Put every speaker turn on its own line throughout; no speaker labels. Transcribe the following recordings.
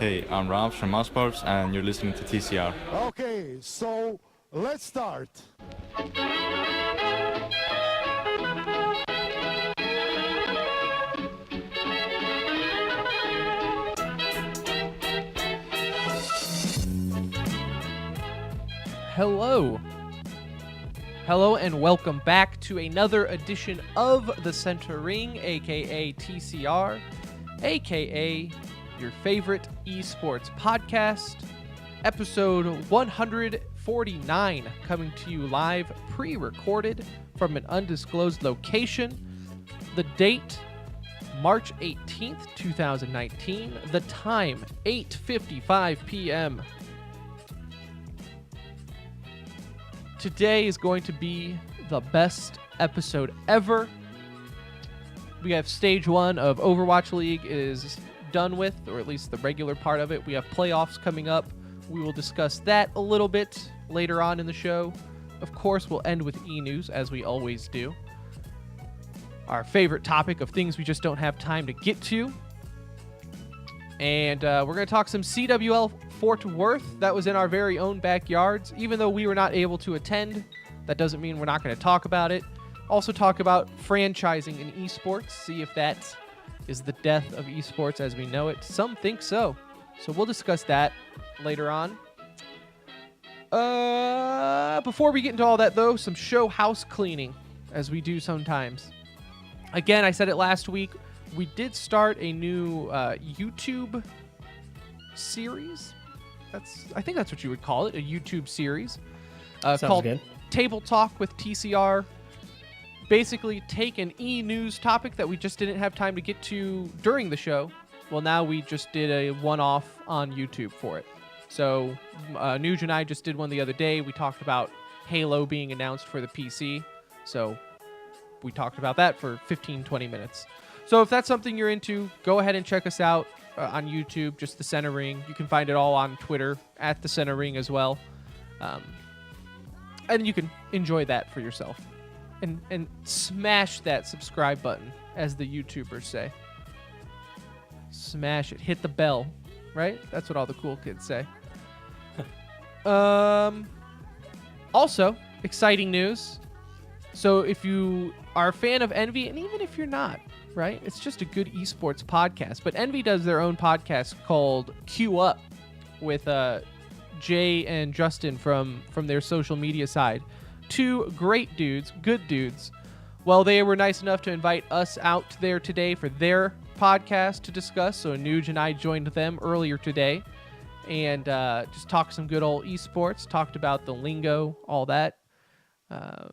Hey, I'm Ralph from Esports, and you're listening to TCR.
Okay, so let's start.
Hello. Hello and welcome back to another edition of The Center Ring, aka TCR, aka your favorite esports podcast, episode 149, coming to you live, pre-recorded from an undisclosed location. The date, March 18th, 2019. The time, 8:55 p.m. Today is going to be the best episode ever. We have stage 1 of Overwatch League is done with, or at least the regular part of it. We have playoffs coming up. We will discuss that a little bit later on in the show. Of course, we'll end with e-news, as we always do. Our favorite topic of things we just don't have time to get to. And we're going to talk some CWL Fort Worth. That was in our very own backyards. Even though we were not able to attend, that doesn't mean we're not going to talk about it. Also talk about franchising in esports. See if that is the death of esports as we know it. Some think so. So we'll discuss that later on. Before we get into all that, though, some show house cleaning, as we do sometimes. Again, I said it last week. We did start a new YouTube series. I think that's what you would call it, a YouTube series called
good.
Table Talk with TCR. Basically, take an e-news topic that we just didn't have time to get to during the show. Well, now we just did a one-off on YouTube for it. So, Nuge and I just did one the other day. We talked about Halo being announced for the PC. So, we talked about that for 15-20 minutes. So if that's something you're into, go ahead and check us out on YouTube, just The Center Ring. You can find it all on Twitter, at The Center Ring as well. And you can enjoy that for yourself. And smash that subscribe button, as the YouTubers say. Smash it. Hit the bell, right? That's what all the cool kids say. Also, exciting news. So if you are a fan of Envy, and even if you're not, right? It's just a good esports podcast. But Envy does their own podcast called Queue Up with Jay and Justin from their social media side. Two great dudes, good dudes. Well, they were nice enough to invite us out there today for their podcast to discuss. So Nuge and I joined them earlier today and just talked some good old esports, talked about the lingo, all that. A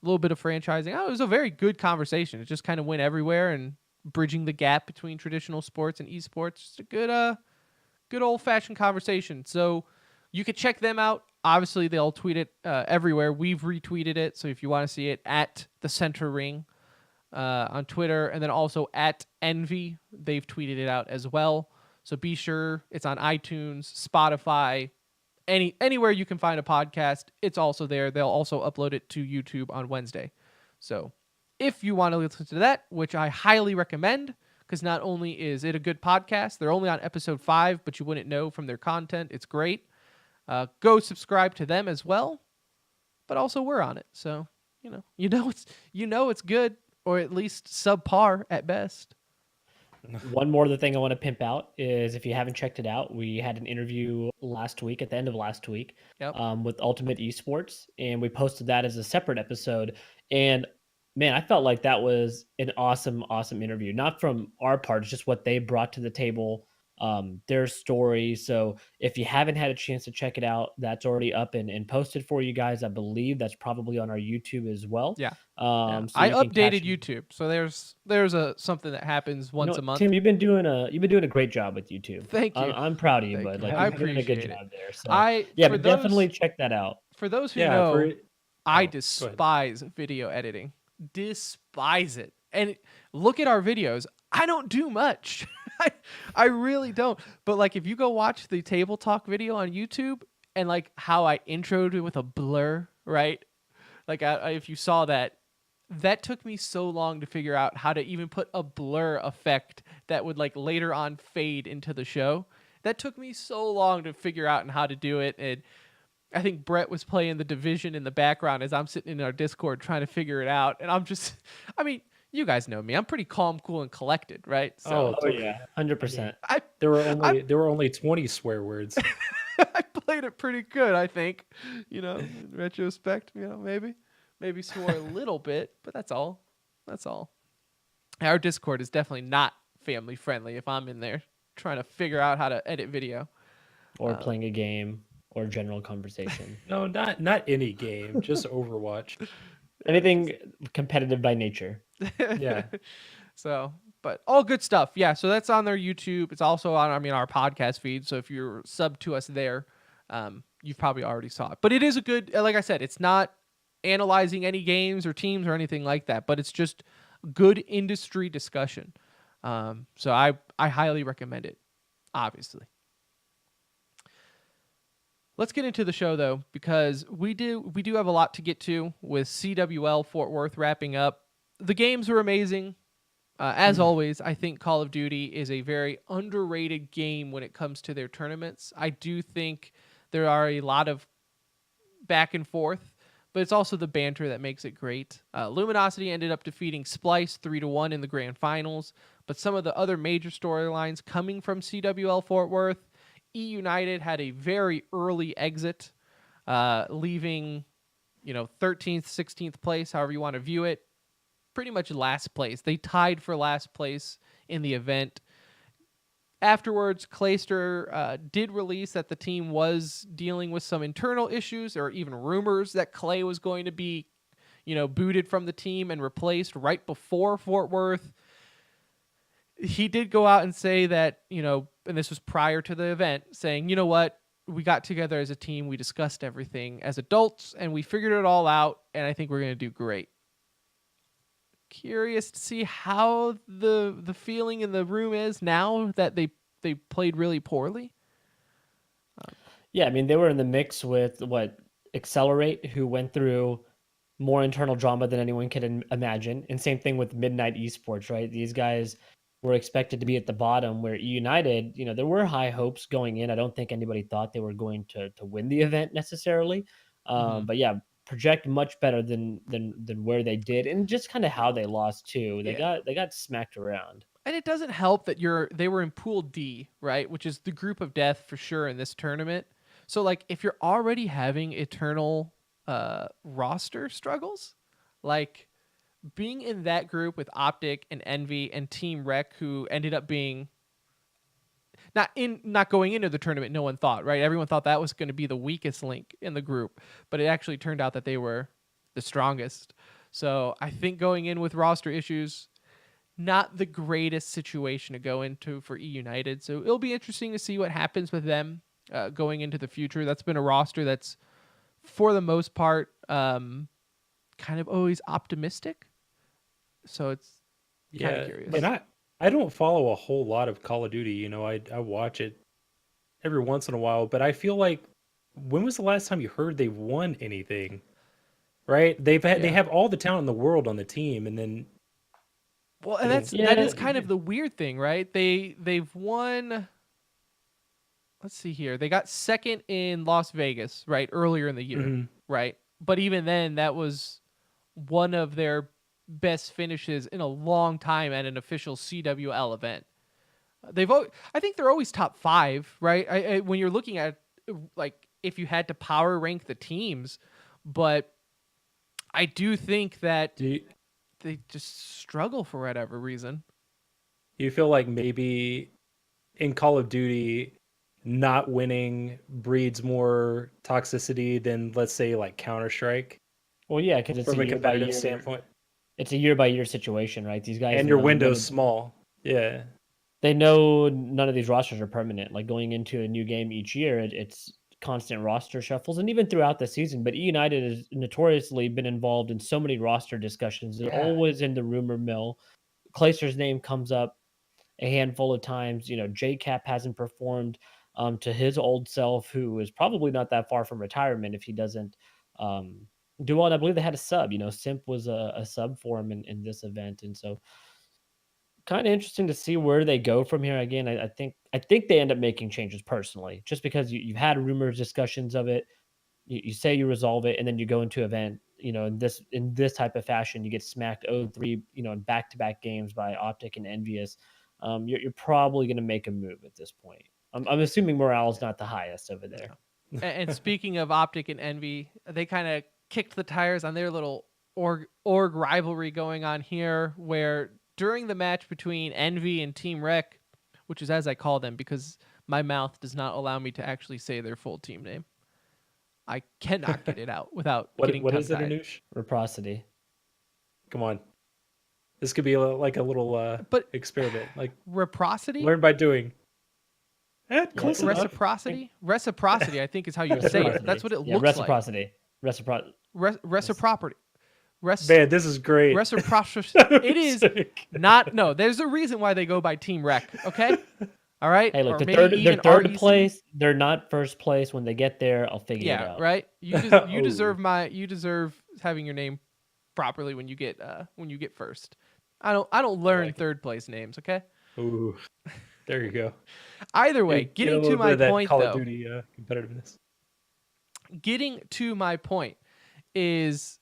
little bit of franchising. Oh, it was a very good conversation. It just kind of went everywhere and bridging the gap between traditional sports and esports. Just a good old-fashioned conversation. So you could check them out. Obviously, they'll tweet it everywhere. We've retweeted it, so if you want to see it, at The Center Ring on Twitter, and then also at Envy. They've tweeted it out as well. So be sure it's on iTunes, Spotify, anywhere you can find a podcast. It's also there. They'll also upload it to YouTube on Wednesday. So if you want to listen to that, which I highly recommend, because not only is it a good podcast, they're only on episode 5, but you wouldn't know from their content. It's great. Go subscribe to them as well, but also we're on it. So, you know it's good, or at least subpar at best.
One more other thing I want to pimp out is, if you haven't checked it out, we had an interview last week, at the end of last week,
Yep.
with Ultimate Esports, and we posted that as a separate episode. And man, I felt like that was an awesome interview. Not from our part, it's just what they brought to the table, their story. So if you haven't had a chance to check it out, that's already up and posted for you guys. I believe that's probably on our YouTube as well.
Yeah.
So
I
you can
updated
catch-
YouTube, so there's a something that happens once a month.
Tim, you've been doing a great job with YouTube.
Thank you.
I'm proud of you,
Thank
bud.
you.
Like,
I
you're doing a good
appreciate it.
job there. So
For
but
those-
definitely check that out.
For those who
Yeah,
know, I
ahead.
despise video editing. Despise it. And look at our videos. I don't do much. I really don't. But like, if you go watch the Table Talk video on YouTube, and like how I introed it with a blur, right? Like if you saw that, that took me so long to figure out how to even put a blur effect that would like later on fade into the show. That took me so long to figure out and how to do it. And I think Brett was playing the Division in the background as I'm sitting in our Discord trying to figure it out. And I'm just, I mean, you guys know me. I'm pretty calm, cool, and collected, right? So
Oh yeah, 100%.
I,
There were
I,
only 20 swear words.
I played it pretty good, I think. In retrospect, maybe swore a little bit, but that's all. That's all. Our Discord is definitely not family friendly if I'm in there trying to figure out how to edit video.
Or playing a game or general conversation.
No, not any game, just Overwatch.
Anything competitive by nature.
Yeah.
So, but all good stuff. Yeah. So that's on their YouTube. It's also on, our podcast feed. So if you're sub to us there, you've probably already saw it. But it is a good, like I said, it's not analyzing any games or teams or anything like that, but it's just good industry discussion. So I highly recommend it, obviously. Let's get into the show though, because we do have a lot to get to with CWL Fort Worth wrapping up. The games were amazing. As always, I think Call of Duty is a very underrated game when it comes to their tournaments. I do think there are a lot of back and forth, but it's also the banter that makes it great. Luminosity ended up defeating Splice 3-1 in the grand finals, but some of the other major storylines coming from CWL Fort Worth, E United had a very early exit, leaving 13th, 16th place, however you want to view it. Pretty much last place. They tied for last place in the event. Afterwards, Clayster did release that the team was dealing with some internal issues, or even rumors that Clay was going to be, booted from the team and replaced right before Fort Worth. He did go out and say that, and this was prior to the event, saying, you know what, we got together as a team, we discussed everything as adults, and we figured it all out, and I think we're going to do great. Curious to see how the feeling in the room is now that they played really poorly.
Yeah, they were in the mix with Accelerate, who went through more internal drama than anyone could imagine, and same thing with Midnight Esports, right? These guys were expected to be at the bottom, where United, there were high hopes going in. I don't think anybody thought they were going to win the event necessarily, but yeah, project much better than where they did, and just kind of how they lost too. They got smacked around.
And it doesn't help that they were in Pool D, right, which is the group of death for sure in this tournament. So if you're already having eternal roster struggles, being in that group with Optic and Envy and Team Rec, who ended up being not going into the tournament, no one thought, right? Everyone thought that was going to be the weakest link in the group, but it actually turned out that they were the strongest. So I think going in with roster issues, not the greatest situation to go into for E United. So it'll be interesting to see what happens with them going into the future. That's been a roster that's, for the most part, kind of always optimistic. So it's kind of curious.
And I don't follow a whole lot of Call of Duty. I watch it every once in a while, but I feel like, when was the last time you heard they've won anything? Right? They have all the talent in the world on the team, and then
and that is kind of the weird thing, right? They've won. Let's see here. They got second in Las Vegas, right, earlier in the year, right? But even then, that was one of their best finishes in a long time at an official CWL event. I think they're always top 5, right? When you're looking at if you had to power rank the teams, but I do think that they just struggle for whatever reason.
You feel like maybe in Call of Duty, not winning breeds more toxicity than, let's say, Counter-Strike?
Well, yeah, because it's
from a competitive standpoint.
It's a year-by-year situation, right? These guys,
and your window's small. Yeah.
They know none of these rosters are permanent. Going into a new game each year, it's constant roster shuffles, and even throughout the season. But E United has notoriously been involved in so many roster discussions. They're always in the rumor mill. Clayster's name comes up a handful of times. JCap hasn't performed to his old self, who is probably not that far from retirement if he doesn't do well. And I believe they had a sub. Simp was a sub for him in this event, and so kind of interesting to see where they go from here. Again, I think they end up making changes personally, just because you've had rumors, discussions of it. You say you resolve it, and then you go into event. In this type of fashion, you get smacked 0-3, in back-to-back games by Optic and Envious. You're probably going to make a move at this point. I'm assuming morale's not the highest over there.
And speaking of Optic and Envy, they kind of kicked the tires on their little org rivalry going on here, where during the match between Envy and Team Rec, which is as I call them because my mouth does not allow me to actually say their full team name. I cannot get it out without getting
What is it,
tongue-tied.
Anush?
Reciprocity.
Come on. This could be like a little
But
experiment. Like
reciprocity?
learn by doing. Close enough.
Reciprocity? Reciprocity, I think, is how you say it. That's what it looks
reciprocity.
like. Reciprocity.
Man, this is great.
Reciprocity. It is not. No, there's a reason why they go by Team Rec. Okay. All right.
Hey, look,
Or
they're
maybe even
third
REC.
place. They're not first place. When they get there, I'll figure it
Yeah.
out.
Right. You
Oh.
deserve having your name properly when you get first. I don't learn
Like it.
third place names. Okay.
Ooh, there you go.
Either way,
Get a
getting
little
to
bit
my
of that
point
Call
though.
of Duty competitiveness.
Getting to my point is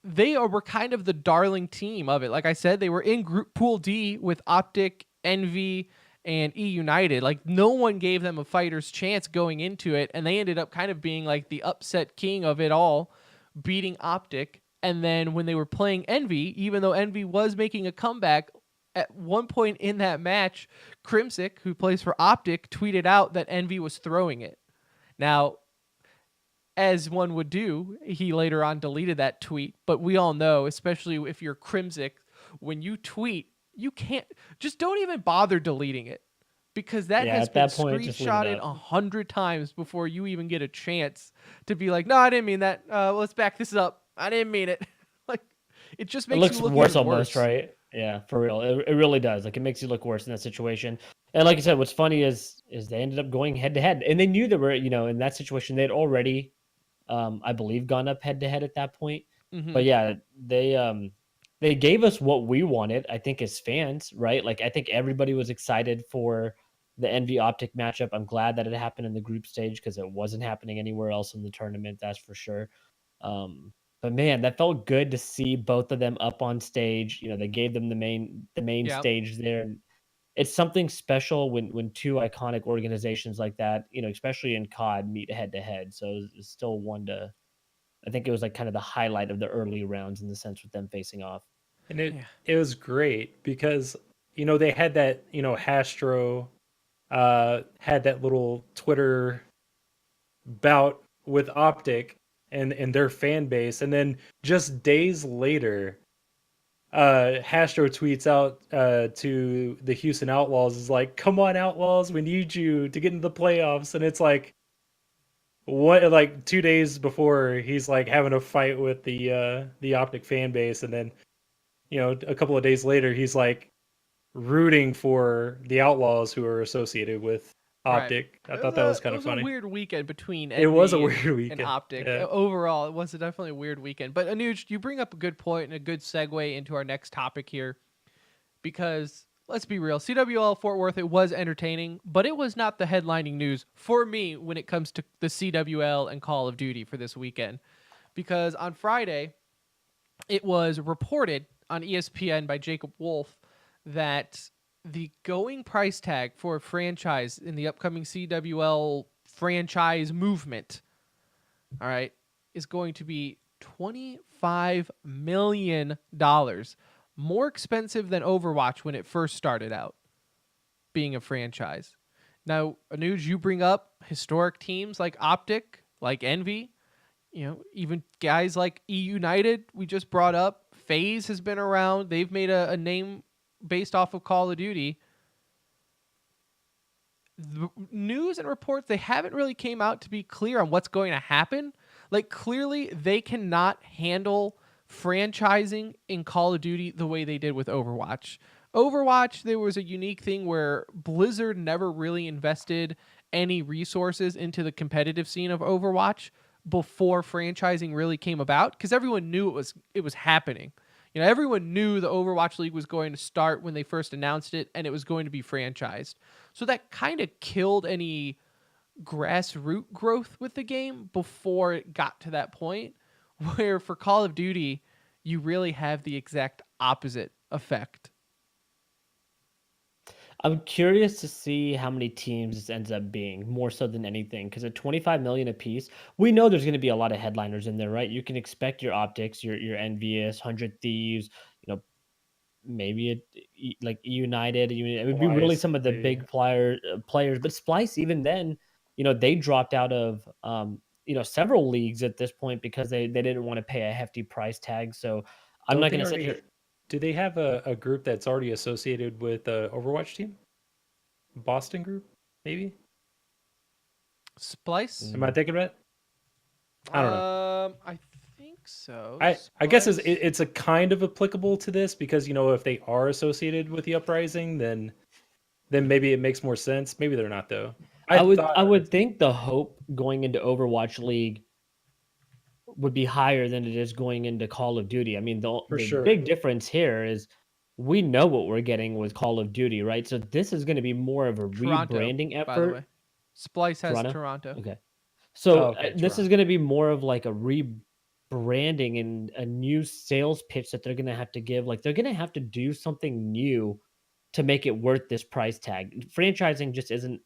were kind of the darling team of it. Like I said, they were in group pool D with Optic, Envy, and E United. Like no one gave them a fighter's chance going into it, and they ended up kind of being like the upset king of it all, beating Optic. And then when they were playing Envy, even though Envy was making a comeback, at one point in that match, Crimsic, who plays for Optic, tweeted out that Envy was throwing it. Now, as one would do, he later on deleted that tweet. But we all know, especially if you're Crimsic, when you tweet, you can't just don't even bother deleting it because that
Yeah,
has
at
been
that point, just leave it
screenshotted
up.
100 times before you even get a chance to be like, no, I didn't mean that. Let's back this up. I didn't mean it. Like it just
It
makes
looks
you look
worse
even
almost,
worse.
right? Yeah, for real. It really does. Like it makes you look worse in that situation. And like I said, what's funny is they ended up going head to head, and they knew they were, in that situation. They'd already, I believe, gone up head to head at that point.
Mhm.
But yeah, they gave us what we wanted. I think as fans, right? Like I think everybody was excited for the Envy Optic matchup. I'm glad that it happened in the group stage because it wasn't happening anywhere else in the tournament. That's for sure. But man, that felt good to see both of them up on stage. They gave them the main
Yep.
stage there. And it's something special when two iconic organizations like that, especially in COD, meet head to head. So it's still one to. I think it was like kind of the highlight of the early rounds in the sense with them facing off.
And it
Yeah.
it was great because they had that Hastro had that little Twitter bout with Optic and their fan base, and then just days later, Hastro tweets out to the Houston Outlaws is like, "Come on, Outlaws, we need you to get into the playoffs," and it's like. What like 2 days before he's like having a fight with the Optic fan base, and then a couple of days later he's like rooting for the Outlaws who are associated with
Right.
Optic. I thought that was kind of
It was
funny.
a weird weekend between
It was a
Envy
weird
and
weekend.
Optic.
Yeah.
Overall, it was definitely a weird weekend. But Anuj, you bring up a good point and a good segue into our next topic here, because let's be real, CWL Fort Worth, it was entertaining, but it was not the headlining news for me when it comes to the CWL and Call of Duty for this weekend. Because on Friday, it was reported on ESPN by Jacob Wolf that the going price tag for a franchise in the upcoming CWL franchise movement, all right, is going to be $25 million. More expensive than Overwatch when it first started out being a franchise. Now, Anuj, you bring up historic teams like Optic, like Envy, even guys like E United we just brought up. FaZe has been around. They've made a name based off of Call of Duty. The news and reports, they haven't really came out to be clear on what's going to happen. Like, clearly, they cannot handle franchising in Call of Duty the way they did with Overwatch. Overwatch, there was a unique thing where Blizzard never really invested any resources into the competitive scene of Overwatch before franchising really came about, because everyone knew it was happening. Everyone knew the Overwatch League was going to start when they first announced it, and it was going to be franchised. So that kind of killed any grassroots growth with the game before it got to that point, where for Call of Duty, you really have the exact opposite effect.
I'm curious to see how many teams this ends up being, more so than anything, because at 25 million apiece, we know there's going to be a lot of headliners in there, right? You can expect your optics, your envious, 100 Thieves, maybe like United. It would be really
Twice,
some of the
maybe.
big players, but Splice, even then, they dropped out of several leagues at this point because they didn't want to pay a hefty price tag. So I'm
Don't
not
they
going to sit here.
already? Do they have a group that's already associated with the Overwatch team? Boston group, maybe.
Splice?
Am I thinking about it? I don't know.
I think so.
I guess
Splice.
it's a kind of applicable to this because if they are associated with the uprising, then maybe it makes more sense. Maybe they're not though.
I would think the hope going into Overwatch League would be higher than it is going into Call of Duty. I mean,
For
the
sure.
big difference here is we know what we're getting with Call of Duty, right? So this is going to be more of a
Toronto,
rebranding
by the way.
effort.
Splice has
Toronto?
Toronto.
Okay. So
Okay,
this is
Toronto.
going to be more of like a rebranding and a new sales pitch that they're going to have to give. Like they're going to have to do something new to make it worth this price tag. Franchising just isn't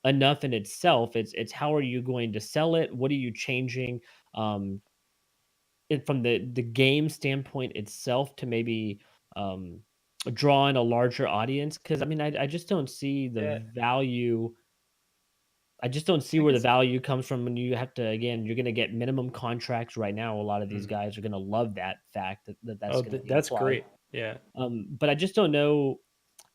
enough in itself. It's how are you going to sell it? What are you changing? Um, from the game standpoint itself to maybe um, draw in a larger audience. Because I mean, I just don't see the
Yeah,
value. I just don't see
I
where the
guess.
value comes from when you have to, again, you're going to get minimum contracts right now. A lot of these
Mm.
guys are going to love that fact that's
Oh,
going to be
that's
applied.
great. Yeah.
But I just don't know,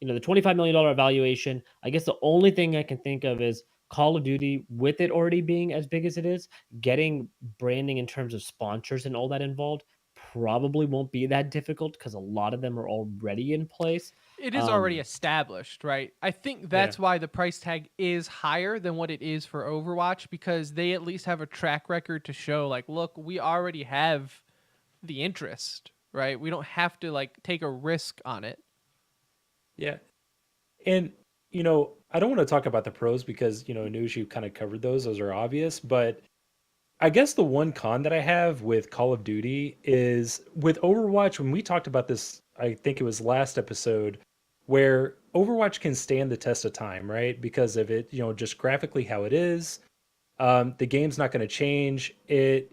the $25 million valuation. I guess the only thing I can think of is Call of Duty, with it already being as big as it is, getting branding in terms of sponsors and all that involved probably won't be that difficult because a lot of them are already in place.
It is already
Um,
established, right? I think
Yeah.
that's why the price tag is higher than what it is for Overwatch, because they at least have a track record to show, like, look, we already have the interest, right? We don't have to like take a risk on it.
Yeah. And I don't want to talk about the pros because news you kind of covered those. Those are obvious, but I guess the one con that I have with Call of Duty is with Overwatch, when we talked about this, I think it was last episode, where Overwatch can stand the test of time, right? Because of it, just graphically how it is. The game's not going to change. It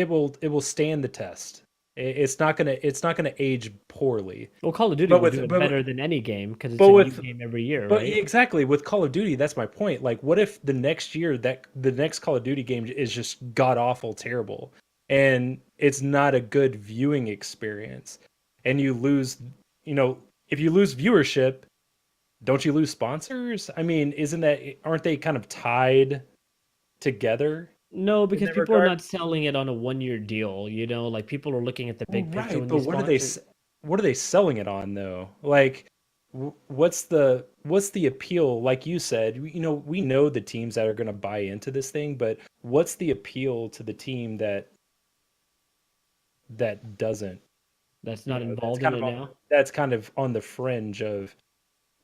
will stand the test. It's not gonna age poorly.
well, Call of Duty
But
will do
with
it
but
better than any game because it's
but
a new
with
game every year,
but
right?
exactly with Call of Duty, that's my point. Like, what if the next year that the next Call of Duty game is just god awful terrible, and it's not a good viewing experience, and you lose, if you lose viewership, don't you lose sponsors? I mean, aren't they kind of tied together
No,
in
because
that
people are
regard?
not selling it on a 1-year deal, like people are looking at the
Well,
big picture
right,
when
but
these sponsors.
what are they selling it on though? Like, what's the appeal? Like you said, we know the teams that are going to buy into this thing, but what's the appeal to the team that doesn't?
That's not
That's
involved in
kind of
it now.
on the fringe of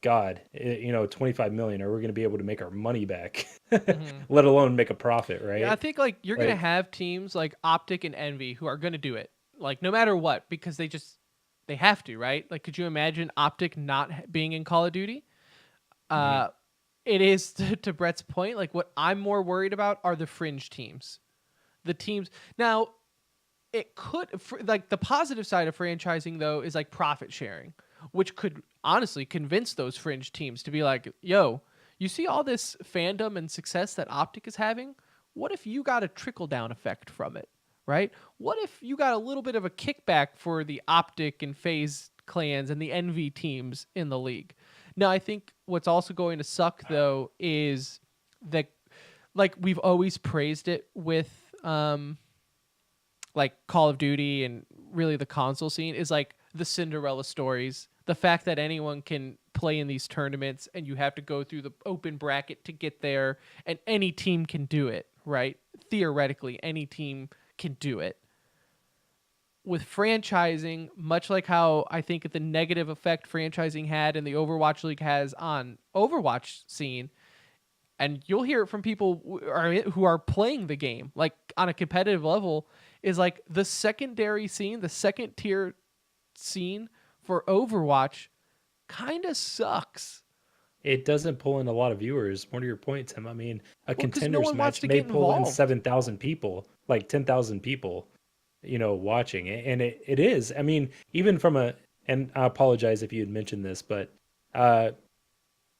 God. 25 million. Are we going to be able to make our money back?
Mm-hmm.
Let alone make a profit,
Yeah, I
right?
think like you're gonna
Like,
have teams like Optic and Envy who are gonna do it, like no matter what, because they have to, right? Like, could you imagine Optic not being in Call of Duty?
mhm.
Uh, it is to Brett's point. Like, what I'm more worried about are the fringe teams, the teams now. It could like the positive side of franchising though is like profit sharing, which could honestly convince those fringe teams to be like, yo, you see all this fandom and success that Optic is having? What if you got a trickle down effect from it, right? What if you got a little bit of a kickback for the Optic and FaZe clans and the Envy teams in the league? Now, I think what's also going to suck though is that, like, we've always praised it with like Call of Duty and really the console scene, is like the Cinderella stories. The fact that anyone can play in these tournaments and you have to go through the open bracket to get there, and any team can do it, right? Theoretically, any team can do it. with franchising, much like how I think the negative effect franchising had and the Overwatch League has on Overwatch scene, and you'll hear it from people who are playing the game, like on a competitive level, is like the secondary scene, the second tier scene for Overwatch kind of sucks.
It doesn't pull in a lot of viewers. One of your points, Tim. I mean, a
Well, because no
contenders
one wants
match
to
may
get
pull in
involved.
7,000 people, like 10,000 people, watching it. And it is. I mean, even from and I apologize if you had mentioned this, but uh,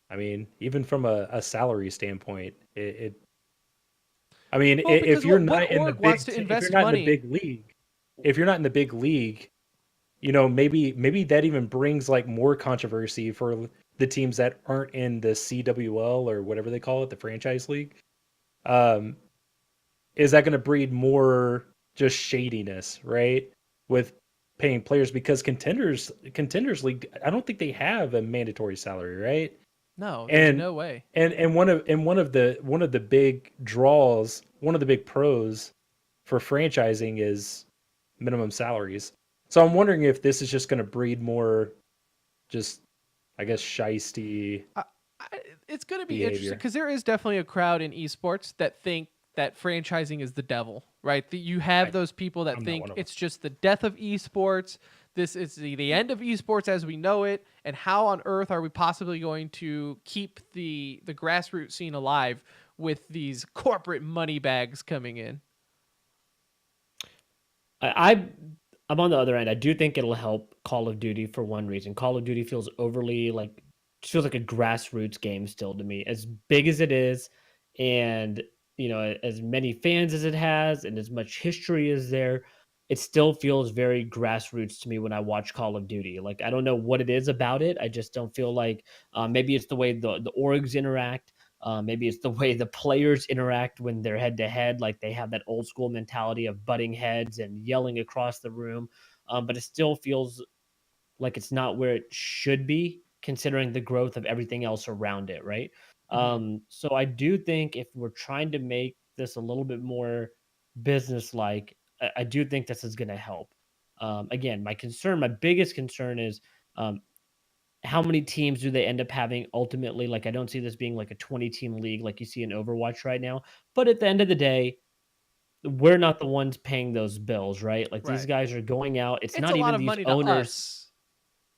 I mean, even from a salary standpoint, I mean,
Well, because
if you're
what
not in the
org wants
big,
to
if you're
invest
not in the
money?
big league, if you're not in the big league, maybe that even brings like more controversy for the teams that aren't in the CWL or whatever they call it, the franchise league. Um, is that going to breed more just shadiness, right? With paying players because contenders league, I don't think they have a mandatory salary, right?
No, there's
And
no way.
and one of the big draws, one of the big pros for franchising is minimum salaries. So I'm wondering if this is just going to breed more, just I guess shisty
I, it's going to be interesting
behavior.
because there is definitely a crowd in esports that think that franchising is the devil, right? That you have those people that
I'm not
think
one of them.
it's just the death of esports. This is the end of esports as we know it. And how on earth are we possibly going to keep the grassroots scene alive with these corporate money bags coming in?
I I'm on the other end. I do think it'll help Call of Duty for one reason. Call of Duty feels overly like feels like a grassroots game still to me. As big as it is, and as many fans as it has, and as much history as there, it still feels very grassroots to me when I watch Call of Duty. Like I don't know what it is about it. I just don't feel like maybe it's the way the orgs interact. Maybe it's the way the players interact when they're head to head. Like they have that old school mentality of butting heads and yelling across the room. But it still feels like it's not where it should be, considering the growth of everything else around it, right?
Mhm.
So I do think if we're trying to make this a little bit more business like, I do think this is going to help. Again, my biggest concern is um, how many teams do they end up having ultimately? Like, I don't see this being like a 20-team league like you see in Overwatch right now. But at the end of the day, we're not the ones paying those bills, right? Like these
Right.
guys are going out. It's
It's a
not
lot
even
of
these
money to
owners.
us.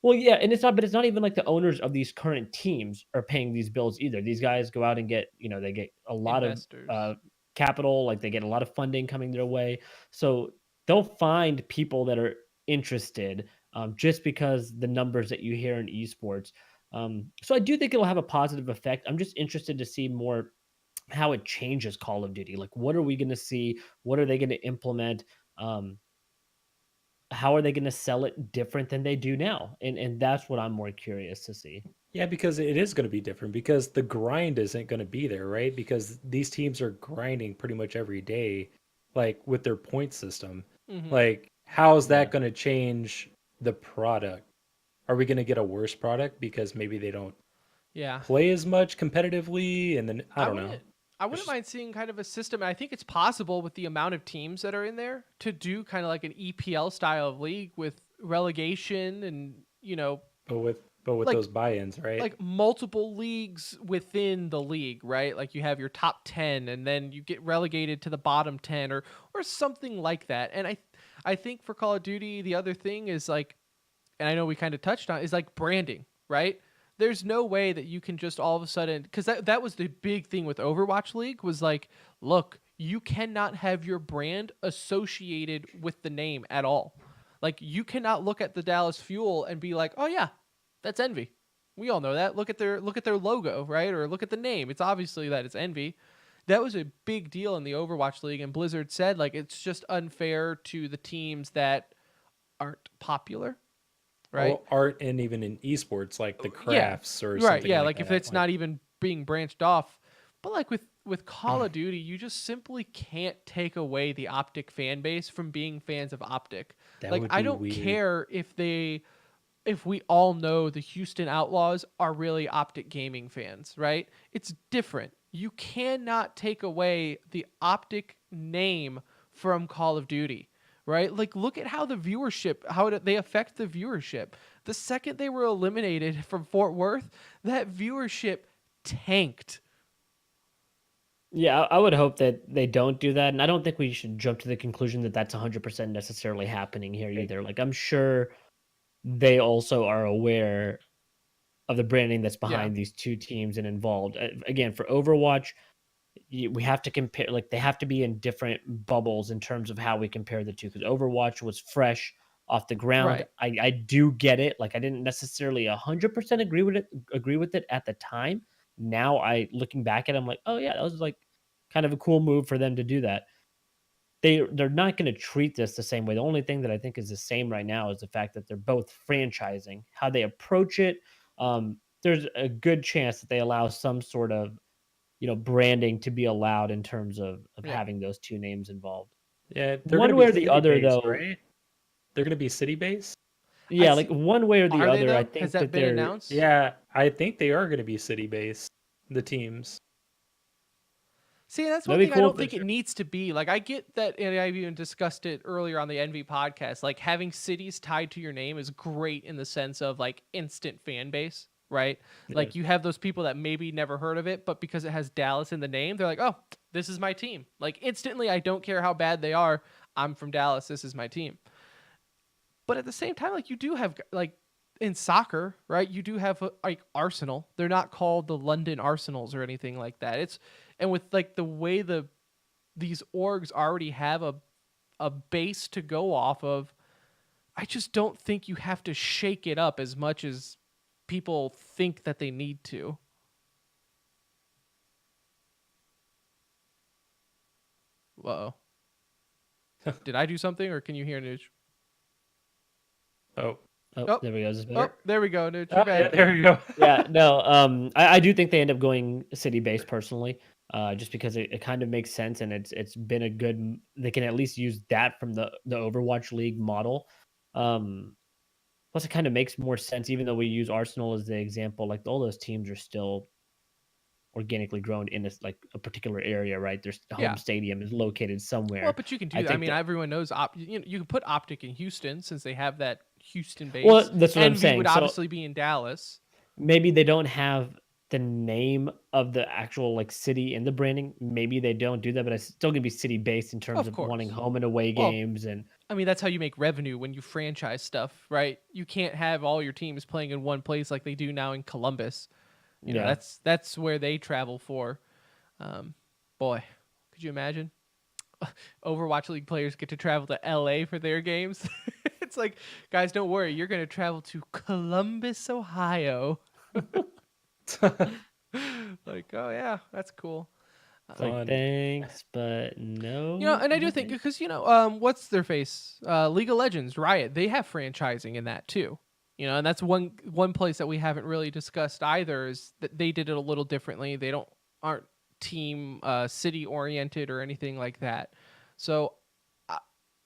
Well, yeah, and it's not even like the owners of these current teams are paying these bills either. These guys go out and get, they get a lot of
Investors.
capital, like they get a lot of funding coming their way. So they'll find people that are interested just because the numbers that you hear in esports. So I do think it'll have a positive effect. I'm just interested to see more how it changes Call of Duty. Like, what are we going to see? What are they going to implement? Um, how are they going to sell it different than they do now? And that's what I'm more curious to see.
Yeah, because it is going to be different because the grind isn't going to be there, right? Because these teams are grinding pretty much every day, like with their point system.
Hmm.
Like, how is
Yeah.
that going to change the product? Are we going to get a worse product because maybe they don't
Yeah.
play as much competitively? And then I
I
don't know.
wouldn't I
It's
wouldn't
just,
mind seeing kind of a system. And I think it's possible with the amount of teams that are in there to do kind of like an EPL style of league with relegation and,
but with
like
those buy-ins, right?
multiple leagues within the league, right? Like you have your top 10 and then you get relegated to the bottom 10 or something like that. And I think for Call of Duty the other thing is like, and I know we kind of touched on, is like branding, right? There's no way that you can just all of a sudden, because that was the big thing with Overwatch League was like, look, you cannot have your brand associated with the name at all. Like you cannot look at the Dallas Fuel and be like, oh yeah, that's Envy. We all know that. Look at their logo, right? Or look at the name. It's obviously that it's Envy. That was a big deal in the Overwatch League, and Blizzard said like it's just unfair to the teams that aren't popular, right?
Or art and even in esports, like the
Yeah.
crafts or
Right.
something
Yeah.
like
Like if
that.
it's
Like,
not even being branched off. But like with Call of Duty, you just simply can't take away the Optic fan base from being fans of Optic.
that
Like
would
I
be
don't
weird.
care if we all know the Houston Outlaws are really Optic gaming fans, right? It's different. You cannot take away the Optic name from Call of Duty, right? Like, look at how they affect the viewership. The second they were eliminated from Fort Worth, that viewership tanked.
Yeah, I would hope that they don't do that, and I don't think we should jump to the conclusion that that's 100% necessarily happening here either. Like, I'm sure they also are aware of the branding that's
Yeah.
behind these two teams and involved. Again, for Overwatch, we have to compare, like, they have to be in different bubbles in terms of how we compare the two, because Overwatch was fresh off the ground.
Right.
I do get it. Like, I didn't necessarily 100% agree with it at the time. Now looking back at it, I'm like, oh yeah, that was like kind of a cool move for them to do that. They're not going to treat this the same way. The only thing that I think is the same right now is the fact that they're both franchising. How they approach it, there's a good chance that they allow some sort of, branding to be allowed in terms of
Yeah.
having those two names involved.
Yeah, they're
One
gonna
way
be
or the other,
city-based,
though.
right? They're gonna be city-based?
Yeah, like one way or the
Are they
other, I
though? Has
think
that
that
been
they're.
announced?
Yeah, I think they are gonna be city-based, the teams.
See, that's one
That'd be
thing I
cool
don't
if
think
they-
it needs to be. Like, I get that, and I've even discussed it earlier on the Envy podcast. Like, having cities tied to your name is great in the sense of like instant fan base, right? Like, you have those people that maybe never heard of it, but because it has Dallas in the name, they're like, oh, this is my team. Like, instantly, I don't care how bad they are. I'm from Dallas. This is my team. But at the same time, like, you do have like in soccer, right? You do have like Arsenal. They're not called the London Arsenals or anything like that. And with like the way these orgs already have a base to go off of, I just don't think you have to shake it up as much as people think that they need to. Whoa. Did I do something, or can you hear Nooch?
Oh.
Oh, there we go. Is this
Oh,
better?
there we go, Nooch.
Oh,
You're
yeah,
back.
there you go.
Yeah, no. I do think they end up going city based personally, just because it kind of makes sense, and it's been a good. They can at least use that from the Overwatch League model. Plus, it kind of makes more sense, even though we use Arsenal as the example. Like, all those teams are still organically grown in like a particular area, right? Their home stadium is located somewhere.
Well, but you can do that. I
think
mean, everyone knows you can put Optic in Houston since they have that Houston base.
Well, that's what I'm
Envy
saying.
would
So
obviously be in Dallas.
maybe they don't have the name of the actual like city in the branding. Maybe they don't do that, but it's still gonna be city based in terms
Of
of
course.
wanting home and away
Well,
games. And
I mean, that's how you make revenue when you franchise stuff, right? You can't have all your teams playing in one place like they do now in Columbus. You know, that's where they travel for. Boy, could you imagine? Overwatch League players get to travel to LA for their games. It's like, guys, don't worry, you're going to travel to Columbus, Ohio. Like, oh yeah, that's cool.
it's like, thanks, but no.
You know, and I do think
thanks.
because what's their face? League of Legends, Riot, they have franchising in that too. You know, and that's one place that we haven't really discussed either is that they did it a little differently. They aren't team city oriented or anything like that. So,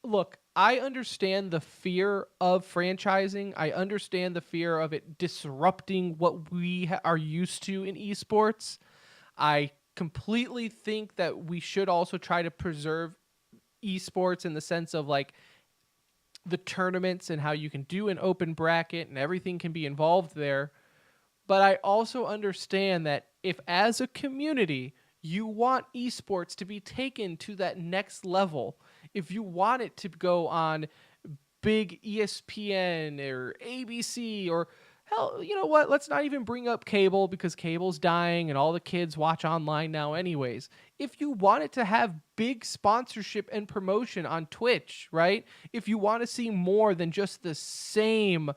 look, I understand the fear of franchising. I understand the fear of it disrupting what we are used to in esports. I completely think that we should also try to preserve esports in the sense of like the tournaments and how you can do an open bracket and everything can be involved there. But I also understand that if as a community you want esports to be taken to that next level, if you want it to go on big ESPN or ABC or hell, you know what? Let's not even bring up cable because cable's dying and all the kids watch online now anyways. If you want it to have big sponsorship and promotion on Twitch, right? If you want to see more than just the same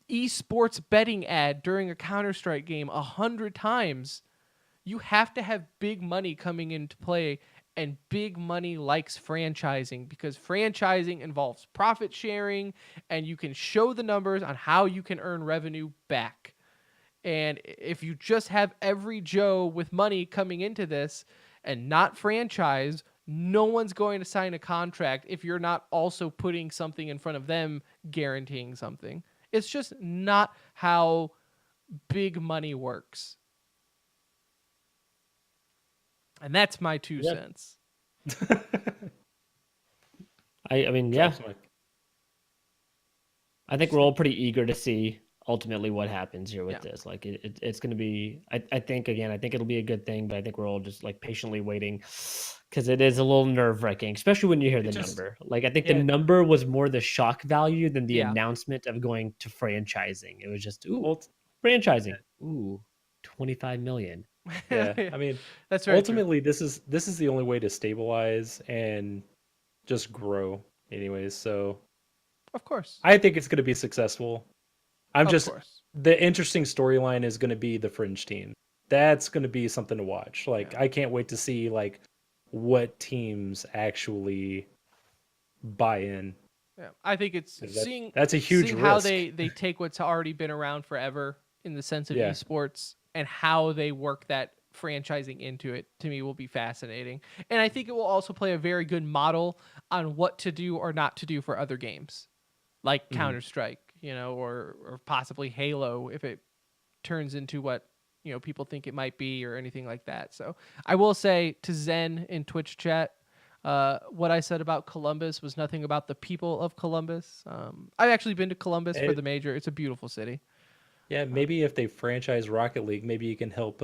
esports betting ad during a Counter-Strike game 100 times, you have to have big money coming into play, and big money likes franchising because franchising involves profit sharing and you can show the numbers on how you can earn revenue back. And if you just have every Joe with money coming into this and not franchise, no one's going to sign a contract if you're not also putting something in front of them guaranteeing something. It's just not how big money works. And that's my 2 cents.
I mean, yeah,
Drops mic.
I think we're all pretty eager to see ultimately what happens here with
Yeah.
this. Like it's going to be, I think again, I think it'll be a good thing, but I think we're all just like patiently waiting because it is a little nerve wracking, especially when you hear the
just
number. Like I think the
yeah,
number was more the shock value than the
Yeah.
announcement of going to franchising. It was just, ooh,
ult-
franchising. Ooh, 25 million.
yeah. I mean,
That's very true.
ultimately, this is the only way to stabilize and just grow, anyways. So
Of course.
I think it's going to be successful. I'm
Of
just
course.
the interesting storyline is going to be the fringe team. That's going to be something to watch. Like
Yeah.
I can't wait to see like what teams actually buy in.
Yeah. I think it's
'Cause
seeing
that's a huge
how
risk.
they take what's already been around forever in the sense of
Yeah.
esports and how they work that franchising into it, to me, will be fascinating. And I think it will also play a very good model on what to do or not to do for other games, like
Mhm.
Counter-Strike, or possibly Halo if it turns into what people think it might be, or anything like that. So I will say to Zen in Twitch chat, what I said about Columbus was nothing about the people of Columbus. I've actually been to Columbus for
It-
the major. It's a beautiful city.
yeah, maybe if they franchise Rocket League, maybe you can help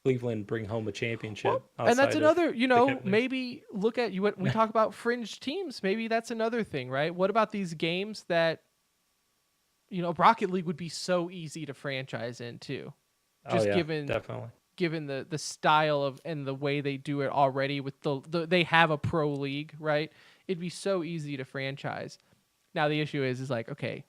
Cleveland bring home a
Well,
championship
and that's
outside of
another,
the Cavaliers.
maybe look at you. What we talk about fringe teams. Maybe that's another thing, right? What about these games that Rocket League would be so easy to franchise into,
Oh
just
yeah,
given
definitely.
the style of and the way they do it already with they have a pro league, right? It'd be so easy to franchise. Now the issue is like, okay,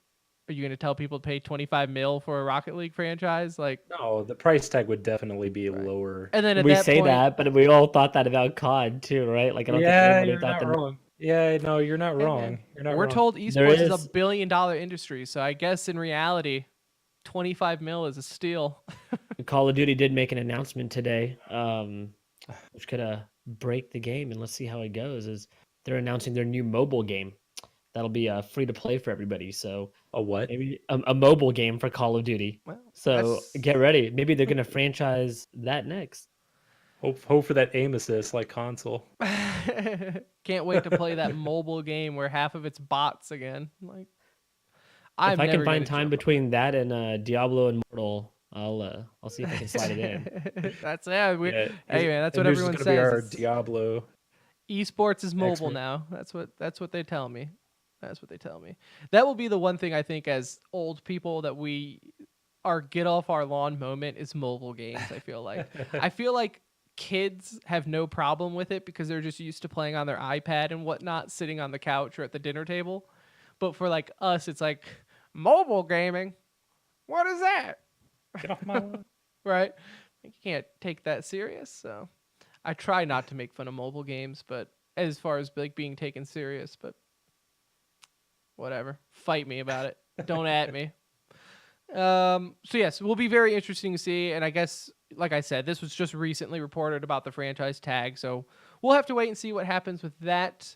are you going to tell people to pay 25 mil for a Rocket League franchise? Like,
No, the price tag would definitely be
right.
lower.
And then at
We
that
say
point,
that, but we all thought that about COD too, right? Like I don't think
Yeah,
anybody
you're
thought
not
that
wrong. Yeah, no, you're not
hey
wrong.
man,
You're not
we're
wrong.
told
there
esports is a
is.
billion-dollar industry, so I guess in reality, 25 mil is a steal.
Call of Duty did make an announcement today, which could break the game, and let's see how it goes. Is they're announcing their new mobile game that'll be free to play for everybody. So
A what?
maybe a mobile game for Call of Duty.
Well,
So
that's
get ready. Maybe they're gonna franchise that next.
Hope for that aim assist like console.
can't wait to play that mobile game where half of it's bots again. Like,
If
I'm
I can
never
find
gonna
time
jump on
between that and Diablo Immortal, I'll see if I can slide it in.
that. That's yeah.
Yeah,
Hey man, that's
and
what
who's just
everyone
gonna be
says.
our
It's,
Diablo
esports is mobile
expert?
now. That's what they tell me. That's what they tell me. That will be the one thing I think as old people that our get off our lawn moment is mobile games. I feel like kids have no problem with it because they're just used to playing on their iPad and whatnot, sitting on the couch or at the dinner table. But for like us, it's like mobile gaming. What is that?
Get off my lawn.
Right? You can't take that serious. So I try not to make fun of mobile games, but as far as like being taken serious, but whatever. Fight me about it. Don't at me. So yes, it will be very interesting to see. And I guess, like I said, this was just recently reported about the franchise tag. So we'll have to wait and see what happens with that.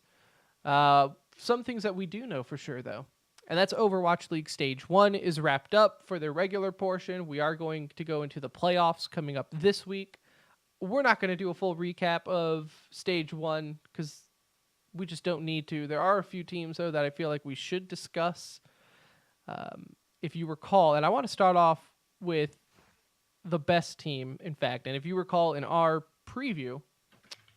Some things that we do know for sure, though, and that's Overwatch League Stage 1 is wrapped up for their regular portion. We are going to go into the playoffs coming up this week. We're not going to do a full recap of Stage 1 because we just don't need to. There are a few teams, though, that I feel like we should discuss. If you recall, and I want to start off with the best team, in fact. And if you recall in our preview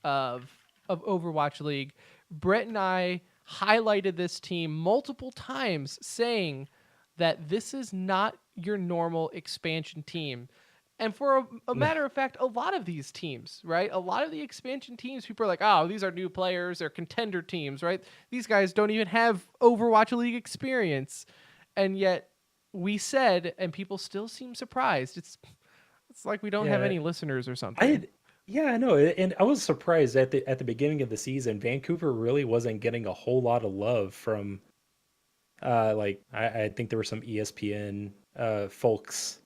of Overwatch League, Brett and I highlighted this team multiple times, saying that this is not your normal expansion team. And for a matter of fact, a lot of these teams, right? A lot of the expansion teams, people are like, oh, these are new players. They're contender teams, right? These guys don't even have Overwatch League experience. And yet we said, and people still seem surprised. It's like we don't have
Yeah,
any listeners or
I
something.
yeah, I know, and I was surprised at the beginning of the season, Vancouver really wasn't getting a whole lot of love from like I think there were some ESPN folks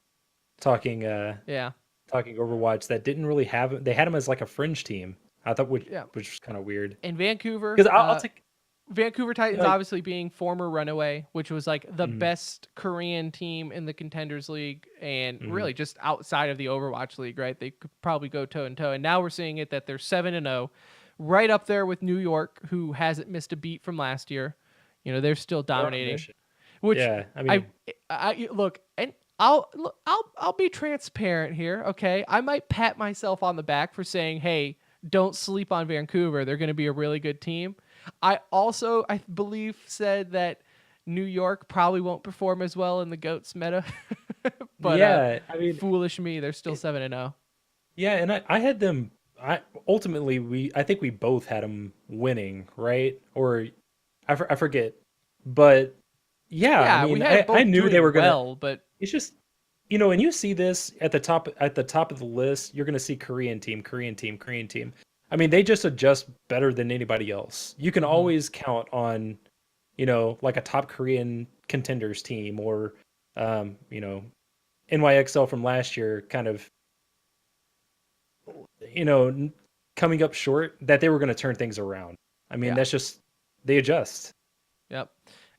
talking
Yeah.
talking Overwatch that didn't really have they had them as like a fringe team. I thought
Yeah.
which was kind of weird
And Vancouver,
because I'll take
Vancouver Titans
like
obviously being former Runaway, which was like the
mhm,
best Korean team in the Contenders League and
mhm.
really just outside of the Overwatch League, right? They could probably go toe and toe. And now we're seeing it that they're 7-0. right up there with New York, who hasn't missed a beat from last year. They're still
They're on a
dominating.
mission.
Which
Yeah, I mean,
I look, and I'll be transparent here, okay? I might pat myself on the back for saying, "Hey, don't sleep on Vancouver. They're going to be a really good team." I believe said that New York probably won't perform as well in the GOATS meta. But
yeah, I mean,
foolish me, they're still 7-0.
yeah, and I had them. I ultimately I think we both had them winning, right? Or I forget, but yeah, I
Yeah, we
mean,
had
I
both
knew they
doing
were gonna.
well, but
It's just and you see this at the top of the list. You're gonna see Korean team, Korean team, Korean team. I mean, they just adjust better than anybody else. You can always count on, like a top Korean contenders team or, NYXL from last year, kind of, coming up short, that they were going to turn things around. I mean,
yeah.
that's just they adjust.
Yep.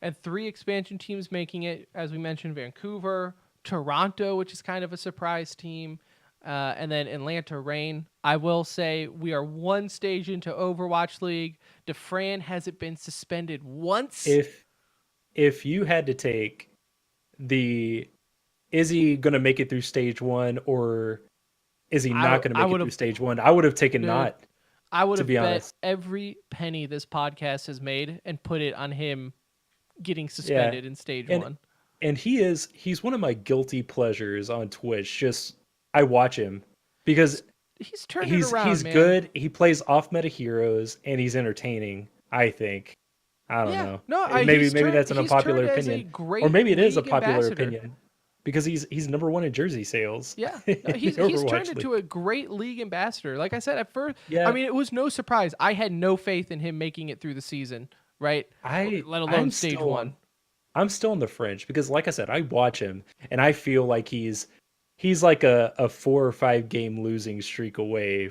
And 3 expansion teams making it, as we mentioned, Vancouver, Toronto, which is kind of a surprise team, and then Atlanta Reign. I will say we are 1 stage into Overwatch League. DeFran hasn't been suspended once.
If you had to take the is he going to make it through stage 1 or is he not going to
I
make it
would
through
have,
stage 1? I would have taken
dude,
not,
I would
to
have
be
bet
honest.
every penny this podcast has made and put it on him getting
Yeah.
suspended in stage
And
1.
and he's one of my guilty pleasures on Twitch. Just I watch him because
He's turned it
he's
around, man.
good. He plays off meta heroes and he's entertaining, I think. I don't
Yeah,
know.
no,
Maybe that's an
he's turned
unpopular
as a
opinion. Or
great
maybe it is a
league
popular
ambassador.
opinion because he's number 1 in jersey sales
Yeah,
in
no,
the
he's turned
Overwatch League.
into a great league ambassador. Like I said at first, I
Yeah,
mean, it was no surprise. I had no faith in him making it through the season, right? Let alone
I'm
stage
still
1.
I'm still on the fringe because, like I said, I watch him and I feel like he's like a 4 or 5 game losing streak away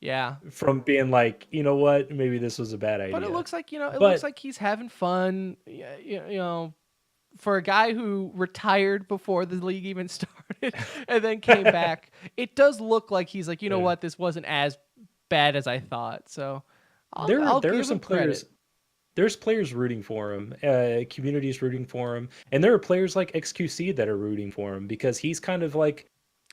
Yeah,
from being like, you know what, maybe this was a bad
but it
idea.
looks like it looks
But
like he's having fun. For a guy who retired before the league even started and then came back, it does look like he's like, you know
yeah,
what, this wasn't as bad as I thought. So I'll
there are
give
some
him credit.
players. There's players rooting for him, communities rooting for him, and there are players like XQC that are rooting for him because he's kind of like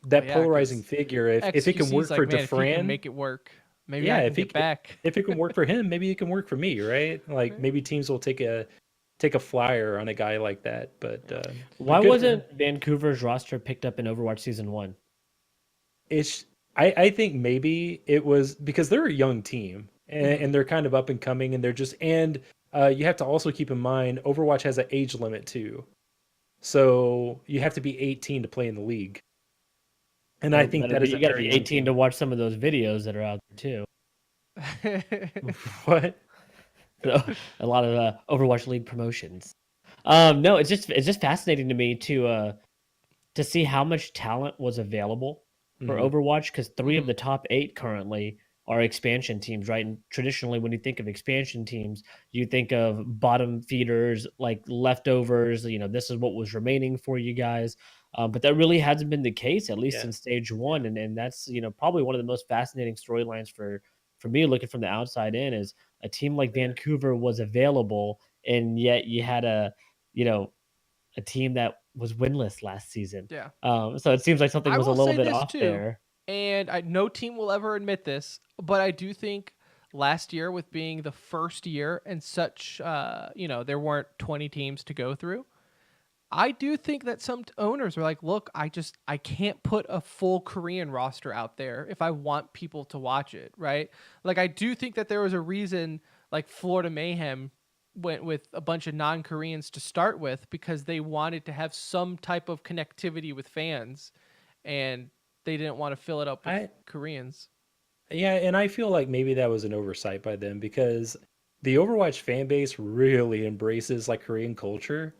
Well,
that
yeah,
polarizing
because
figure. If it can
XQC's
work
like,
for
man, if he can
Defran,
make it work, maybe I
yeah,
can get back.
if it can work for him, maybe it can work for me, right? Like
Right.
maybe teams will take a flyer on a guy like that.
Why
But good for him.
wasn't Vancouver's roster picked up in Overwatch Season 1?
It's I think maybe it was because they're a young team and they're kind of up and coming and they're just and you have to also keep in mind Overwatch has an age limit too. So you have to be 18 to play in the league. And I
Well,
think that is
you
a
got to
very
be
young
18
team.
to watch some of those videos that are out there too.
What?
A lot of Overwatch League promotions. No, it's just fascinating to me to see how much talent was available for
Mhm.
Overwatch because 3 of the top 8 currently are expansion teams, right? And traditionally, when you think of expansion teams, you think of bottom feeders, like leftovers. This is what was remaining for you guys. But that really hasn't been the case, at least
Yeah.
in stage 1, and that's probably one of the most fascinating storylines for me looking from the outside in is a team like Vancouver was available, and yet you had you know a team that was winless last season.
Yeah.
So it seems like something
I
was a
will
little
say
bit
this
off
too,
there.
and no team will ever admit this, but I do think last year, with being the first year and such, there weren't 20 teams to go through. I do think that some owners are like, look, I can't put a full Korean roster out there if I want people to watch it, right? Like I do think that there was a reason like Florida Mayhem went with a bunch of non-Koreans to start with because they wanted to have some type of connectivity with fans and they didn't want to fill it up with
I
Koreans.
Yeah, and I feel like maybe that was an oversight by them because the Overwatch fan base really embraces like Korean culture,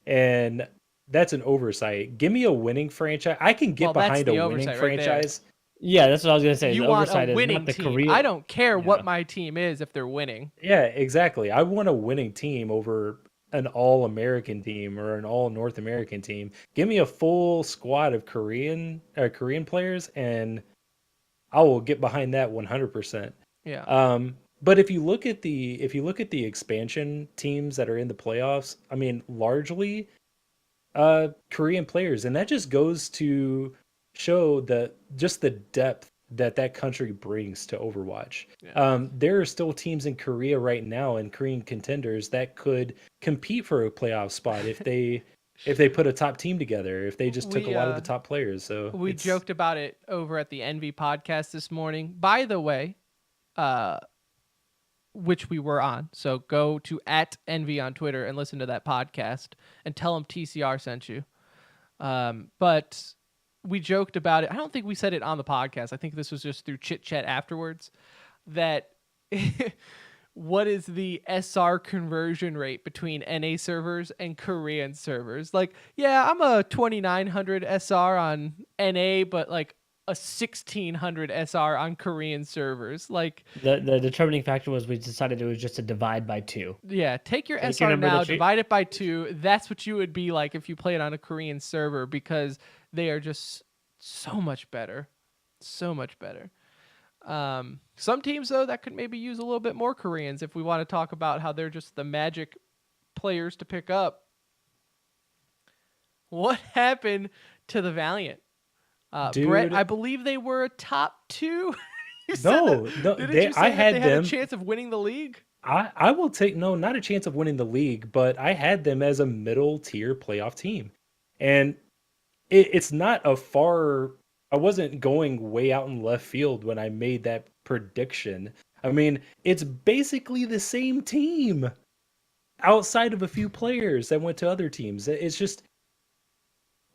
and that's an oversight. Give me a winning franchise. I can
Well,
get
that's
behind a
the
winning
oversight right there.
franchise.
Yeah, that's what I was gonna say.
You
The
want a
oversight is not
winning
the
team. I
Korea.
don't care what
Yeah.
my team is if they're winning.
Yeah, exactly. I want a winning team over an all-American team or an all-North American team. Give me a full squad of Korean players and I will get behind that 100%.
Yeah.
But if you look at the expansion teams that are in the playoffs, I mean, largely Korean players, and that just goes to show the depth that that country brings to Overwatch.
Yeah.
There are still teams in Korea right now and Korean contenders that could compete for a playoff spot if they put a top team together, if they just took a
We
lot of the top players. So
we
it's
joked about it over at the Envy podcast this morning. By the way, uh which we were on. So go to @Envy on Twitter and listen to that podcast and tell them TCR sent you. But we joked about it. I don't think we said it on the podcast. I think this was just through chit chat afterwards. That what is the SR conversion rate between NA servers and Korean servers? Like, yeah, I'm a 2900 SR on NA, but like a 1600 SR on Korean servers. Like,
The determining factor was we decided it was just a divide by 2.
yeah, take your
Take your
SR
number
now,
that you-
divide it by 2. That's what you would be like if you played on a Korean server, because they are just so much better. So much better. Some teams, though, that could maybe use a little bit more Koreans if we want to talk about how they're just the magic players to pick up. What happened to the Valiant? Brett,
Dude.
I believe they were a top 2. You said
No,
that-
no,
didn't
they-
you say
I
that
had
they had
them-
a chance of winning the league?
I will take no, not a chance of winning the league, but I had them as a middle tier playoff team. And it's not a far I wasn't going way out in left field when I made that prediction. I mean, it's basically the same team outside of a few players that went to other teams. It's just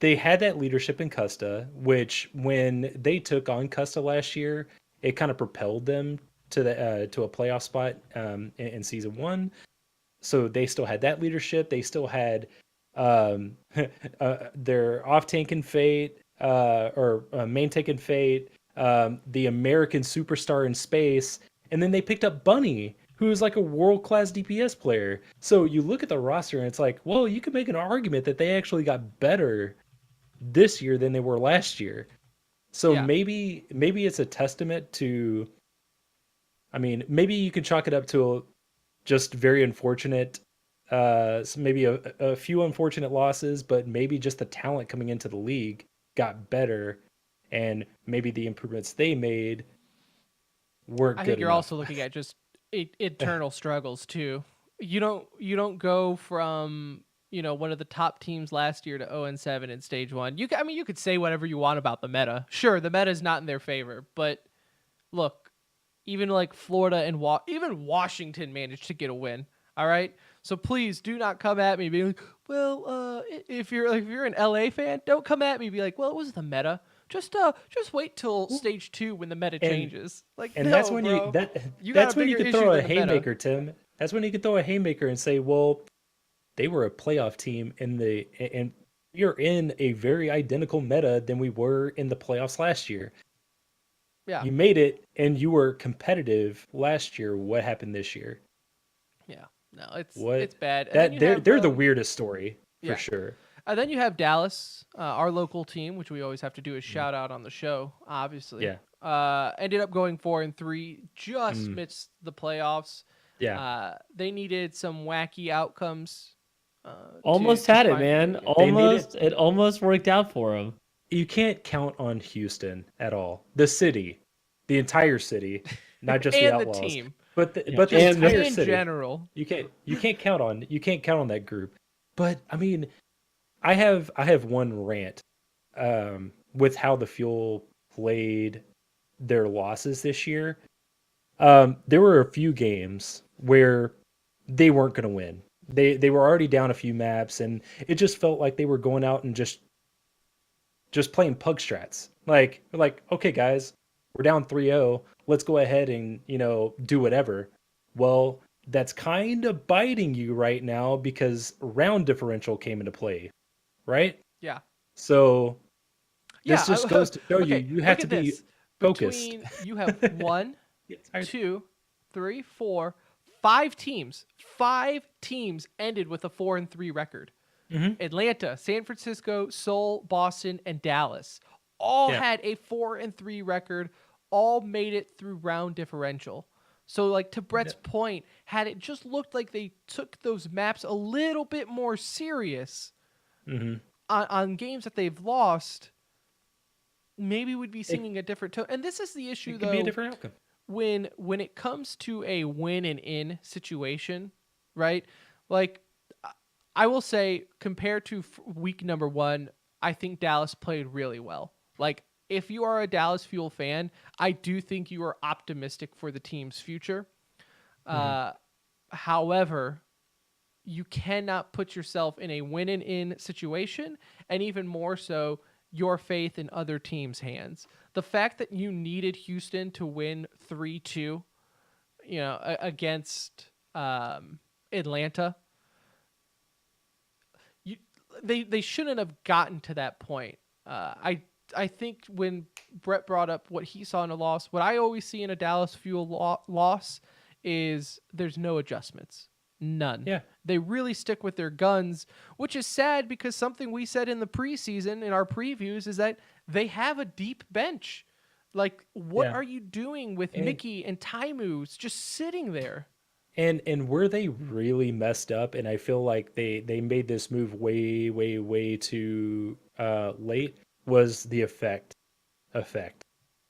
they had that leadership in Custa, which when they took on Custa last year, it kind of propelled them to a playoff spot in season 1. So they still had that leadership. They still had their off tank and Fate or main tank and Fate, the American superstar in space, and then they picked up Bunny, who's like a world-class DPS player. So you look at the roster and it's like, well, you could make an argument that they actually got better this year than they were last year. So
Yeah.
maybe it's a testament to, I mean, maybe you could chalk it up to just very unfortunate, maybe a few unfortunate losses, but maybe just the talent coming into the league got better, and maybe the improvements they made weren't
I
good
think you're
enough.
also looking at just internal struggles too. You don't go from one of the top teams last year to 0-7 in stage 1. You could say whatever you want about the meta. Sure, the meta is not in their favor, but look, even like Florida and even Washington managed to get a win. All right, so please do not come at me being like, well, if you're an LA fan, don't come at me be like, well, it was the meta. Just wait till stage 2 when the meta changes. Like,
And
no,
that's when
bro.
you
got
that's
a
when you
bigger
could throw
issue
a
than the meta.
haymaker, Tim. That's when you could throw a haymaker and say, well, they were a playoff team and you're in a very identical meta than we were in the playoffs last year.
Yeah,
You made it and you were competitive last year. What happened this year?
yeah. No, it's
What
bad. And then
that
you
they're
have,
the weirdest story for
yeah.
sure.
Then you have Dallas, our local team, which we always have to do a shout out on the show, obviously.
Yeah.
Ended up going 4-3, just missed the playoffs.
Yeah.
They needed some wacky outcomes.
Almost
to
had it,
finally
man.
make it.
Almost, it almost worked out for him.
You can't count on Houston at all. The city, the entire city, not just the
And the
Outlaws,
team.
but the
Yeah.
but the
And
entire
In
city.
general.
You can't count on that group. But I mean, I have one rant with how the Fuel played their losses this year. There were a few games where they weren't going to win. They were already down a few maps, and it just felt like they were going out and just playing pug strats. Like, okay, guys, we're down 3-0. Let's go ahead and do whatever. Well, that's kind of biting you right now because round differential came into play, right?
Yeah.
So this
Yeah,
just goes to show
okay,
you have
look
to
at
be
this.
focused.
You have 1, 2, 3, 4, 5 teams. 5 teams ended with a 4-3 record.
Mhm.
Atlanta, San Francisco, Seoul, Boston, and Dallas all
Yeah.
had a 4-3 record. All made it through round differential. So, like, to Brett's point, had it just looked like they took those maps a little bit more serious on games that they've lost, maybe we'd be singing a different tone. And this is the issue,
It could be a
though,
different outcome.
when it comes to a win and in situation, right? Like, I will say, compared to week number 1, I think Dallas played really well. Like, if you are a Dallas Fuel fan, I do think you are optimistic for the team's future. However, you cannot put yourself in a win and in situation, and even more so, your faith in other teams' hands. The fact that you needed Houston to win 3-2, against Atlanta, they shouldn't have gotten to that point. I think when Brett brought up what he saw in a loss, what I always see in a Dallas Fuel loss is there's no adjustments. None.
Yeah.
They really stick with their guns, which is sad because something we said in the preseason in our previews is that they have a deep bench. Like, what are you doing with Mickey and Taimu's just sitting there?
And where they really messed up, and I feel like they made this move way too late, was the effect.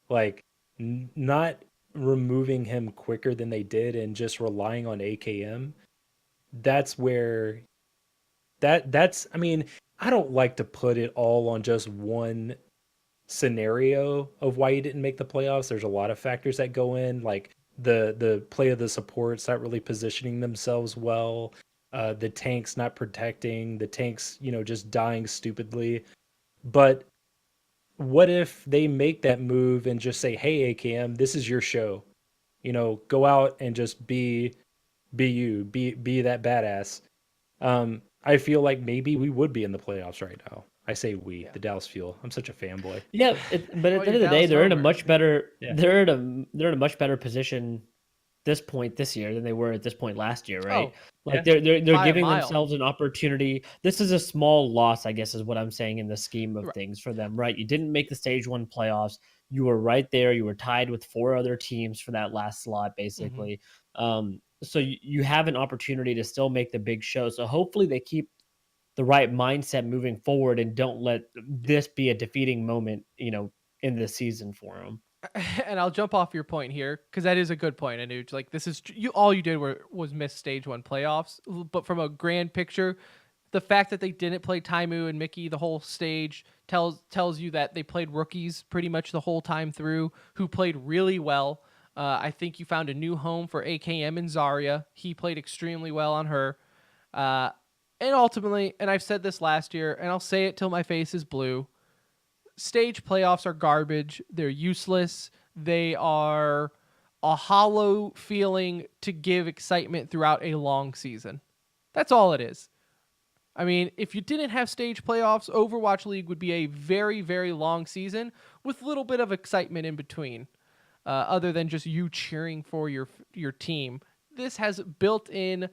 Like, not removing him quicker than they did and just relying on AKM. That's where that's I mean, I don't like to put it all on just one scenario of why he didn't make the playoffs. There's a lot of factors that go in, like the play of the supports not really positioning themselves well, the tanks not protecting, the tanks, just dying stupidly. But what if they make that move and just say, "Hey, AKM, this is your show. Go out and just be that badass." I feel like maybe we would be in the playoffs right now. I say we, the Dallas Fuel. I'm such a fanboy.
Yeah, but at the end of the day,
Dallas
they're in a
homer.
much better
Yeah.
they're in a much better position this point this year than they were at this point last year, right?
Oh,
Like
yeah.
they're
By a
giving
mile.
themselves an opportunity. This is a small loss, I guess, is what I'm saying in the scheme of
Right.
things for them, right? You didn't make the stage 1 playoffs. You were right there. You were tied with 4 other teams for that last slot, basically. So you have an opportunity to still make the big show. So hopefully they keep the right mindset moving forward and don't let this be a defeating moment, in the season for them.
And I'll jump off your point here because that is a good point, Anuj. Like, this is all you did was miss stage 1 playoffs, but from a grand picture, the fact that they didn't play Taimu and Mickey the whole stage tells you that they played rookies pretty much the whole time through, who played really well. I think you found a new home for AKM and Zarya. He played extremely well on her. And ultimately, and I've said this last year, and I'll say it till my face is blue, stage playoffs are garbage. They're useless. They are a hollow feeling to give excitement throughout a long season. That's all it is. I mean, if you didn't have stage playoffs, Overwatch League would be a very, very long season with a little bit of excitement in between, other than just you cheering for your team. This has built-in,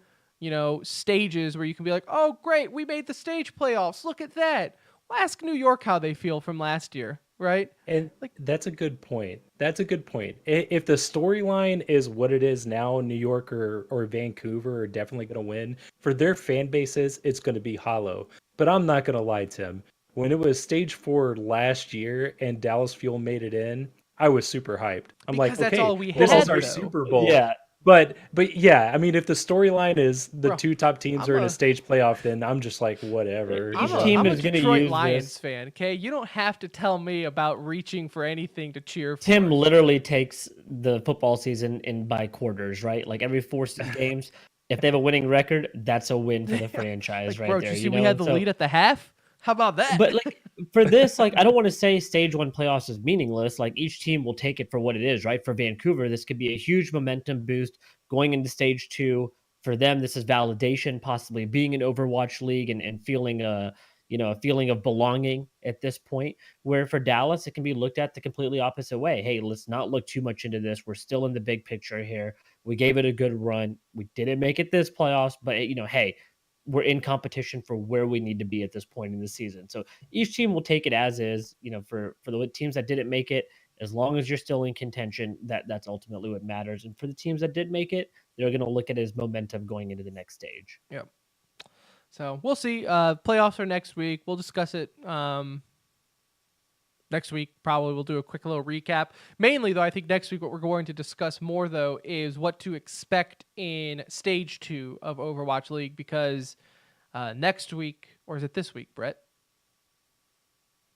stages where you can be like, oh, great, we made the stage playoffs. Look at that. Well, ask New York how they feel from last year, right?
And
Like,
that's a good point. That's a good point. If the storyline is what it is now, New York or Vancouver are definitely going to win. For their fan bases, it's going to be hollow. But I'm not going to lie, Tim. When it was stage 4 last year and Dallas Fuel made it in, I was super hyped. I'm
because
like,
that's
okay,
all we
this
had,
is our
though.
Super Bowl.
Yeah.
But yeah, I mean, if the storyline is the
Bro,
two top teams
I'm
are in
a-
a stage playoff, then I'm just like, whatever.
Each
you know?
team
I'm a
is gonna
Detroit
use
Lions
this.
fan, okay? You don't have to tell me about reaching for anything to cheer for.
Tim literally takes the football season in by quarters, right? Like every 4 games, if they have a winning record, that's a win for the franchise
Like,
right
bro,
there.
did you see
You
we
know?
had the
So-
lead at the half? How about that?
But like for this, like I don't want to say stage 1 playoffs is meaningless. Like each team will take it for what it is, right? For Vancouver, this could be a huge momentum boost going into stage 2. For them, this is validation, possibly being in Overwatch League and feeling a feeling of belonging at this point. Where for Dallas, it can be looked at the completely opposite way. Hey, let's not look too much into this. We're still in the big picture here. We gave it a good run. We didn't make it this playoffs, but hey, we're in competition for where we need to be at this point in the season. So each team will take it as is, for the teams that didn't make it, As long as you're still in contention, that's ultimately what matters. And for the teams that did make it, they're going to look at it as momentum going into the next stage.
Yep. So we'll see. Playoffs are next week. We'll discuss it next week. Probably we'll do a quick little recap. Mainly, though, I think next week what we're going to discuss more, though, is what to expect in Stage 2 of Overwatch League, because next week, or is it this week, Brett?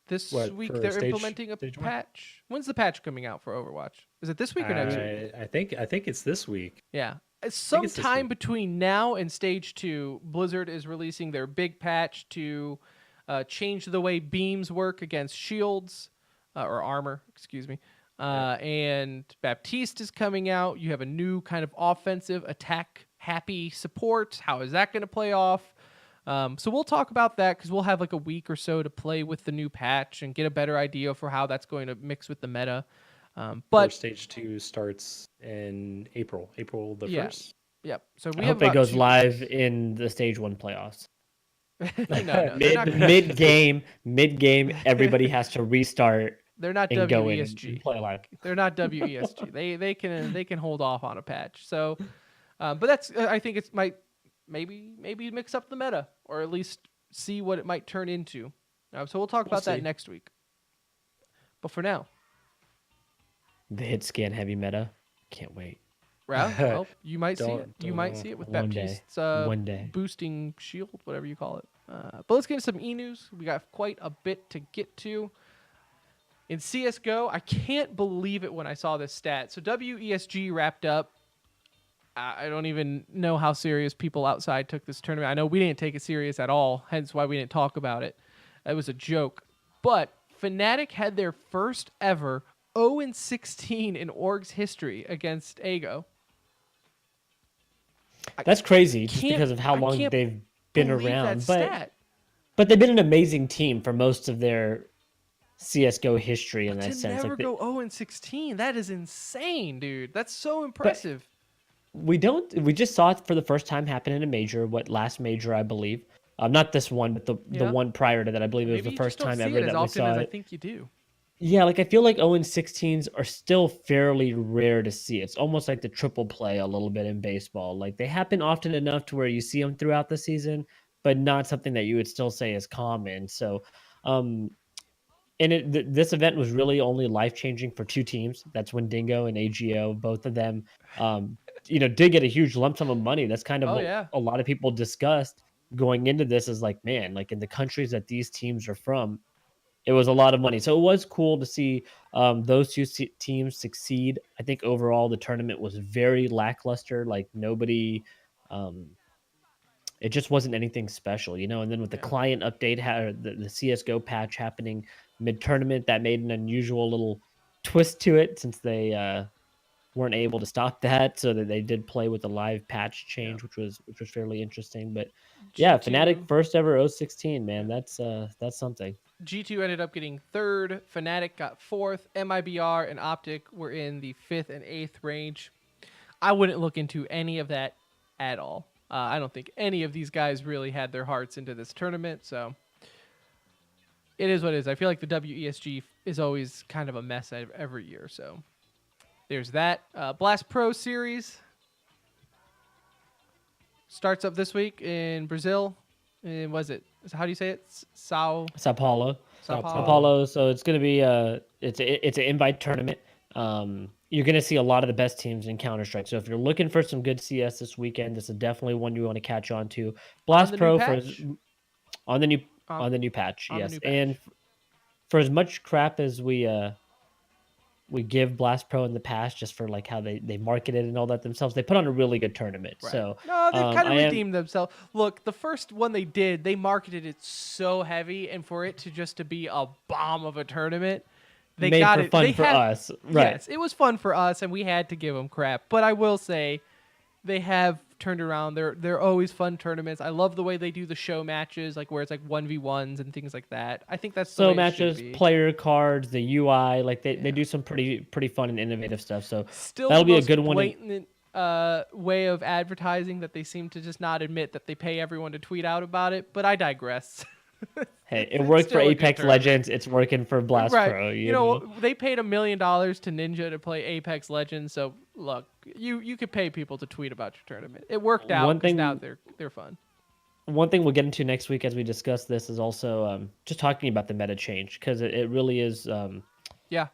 This week they're implementing a patch. When's the patch coming out for Overwatch? Is it this week or next week?
I think it's this week.
Yeah. Sometime between now and Stage 2, Blizzard is releasing their big patch to change the way beams work against shields, or armor, excuse me. And Baptiste is coming out. You have a new kind of offensive attack-happy support. How is that going to play off? So we'll talk about that because we'll have like a week or so to play with the new patch and get a better idea for how that's going to mix with the meta. But
Stage 2 starts in April the 1st.
Yep. So
I hope it goes live in the Stage 1 playoffs.
No,
mid game, everybody has to restart.
They're not
and go in
WESG.
and play live.
They're not WESG. they can hold off on a patch. So, but that's I think it might maybe mix up the meta, or at least see what it might turn into. So we'll talk about that next week. But for now,
the hit scan heavy meta, can't wait.
Well, you might see it. You might see it with Baptiste's
one day
boosting shield, whatever you call it. But let's get into some e-news. We got quite a bit to get to. In CSGO, I can't believe it when I saw this stat. So WESG wrapped up. I don't even know how serious people outside took this tournament. I know we didn't take it serious at all, hence why we didn't talk about it. It was a joke. But Fnatic had their first ever 0-16 in org's history against Ago.
That's crazy, just because of how long they've been around. But they've been an amazing team for most of their CSGO history in that sense.
To never go 0-16, that is insane, dude. That's so impressive.
We just saw it for the first time happen in a major, last major, I believe. Not this one, but the one prior to that. I believe it was the first time ever that we saw it.
I think you do.
Yeah, like I feel like 0-16s are still fairly rare to see. It's almost like the triple play a little bit in baseball. Like they happen often enough to where you see them throughout the season, but not something that you would still say is common. So, this event was really only life-changing for two teams. That's Wendigo and AGO. Both of them, did get a huge lump sum of money. That's kind of a lot of people discussed going into this is like, man, like in the countries that these teams are from, it was a lot of money. So it was cool to see those two teams succeed. I think overall the tournament was very lackluster. Like nobody, it just wasn't anything special, And then with the client update, the CSGO patch happening mid-tournament, that made an unusual little twist to it since they weren't able to stop that. So that they did play with the live patch change, which was fairly interesting. But yeah, Fnatic first ever 0-16, man. That's something.
G2 ended up getting third. Fnatic got fourth. MIBR and Optic were in the 5th and 8th range. I wouldn't look into any of that at all. I don't think any of these guys really had their hearts into this tournament, so it is what it is. I feel like the WESG is always kind of a mess every year, so there's that. Blast Pro Series starts up this week in Brazil. And how do you say it? Sao
Paulo. Sao Paulo. So it's going to be it's an invite tournament. You're going to see a lot of the best teams in Counter-Strike. So if you're looking for some good CS this weekend, this is definitely one you want to catch on to. Blast Pro on the new patch, yes. And for as much crap as we give Blast Pro in the past just for like how they marketed and all that themselves, they put on a really good tournament. Right. So
no, they kind of redeemed themselves. Look, the first one they marketed it so heavy, and for it to be a bomb of a tournament, they
made
got
for
it
fun for us. Right.
Yes, it was fun for us, and we had to give them crap. But I will say, they have turned around. They're always fun tournaments. I love the way they do the show matches, like where it's like 1v1s and things like that. I think that's the
so
way
matches,
it should be.
Player cards, the UI, like they do some pretty fun and innovative stuff. So
still
that'll be a
the
good one.
Blatant way of advertising that they seem to just not admit that they pay everyone to tweet out about it. But I digress.
Hey, it
it's
worked for
still a good
Apex
tournament.
Legends. It's working for Blast
Right.
Pro.
You know, they paid $1 million to Ninja to play Apex Legends. So look, you could pay people to tweet about your tournament. It worked out
One
because
thing-
now they're fun.
One thing we'll get into next week as we discuss this is also just talking about the meta change, because it really is
Yeah.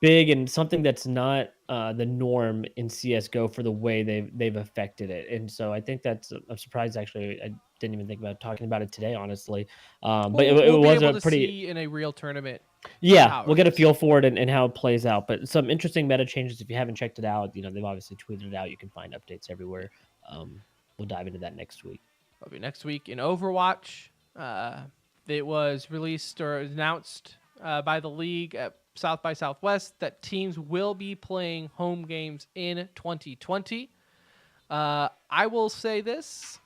big and something that's not the norm in CS:GO for the way they've affected it. And so I think that's I'm surprised, actually. I didn't even think about talking about it today, honestly. But it
We'll be
was
able
a
to
pretty
see in a real tournament.
Yeah,
how it
we'll get a
is.
feel for it and how it plays out. But some interesting meta changes. If you haven't checked it out, they've obviously tweeted it out. You can find updates everywhere. We'll dive into that next week.
That'll be next week in Overwatch. It was released or announced by the league at South by Southwest that teams will be playing home games in 2020. I will say this,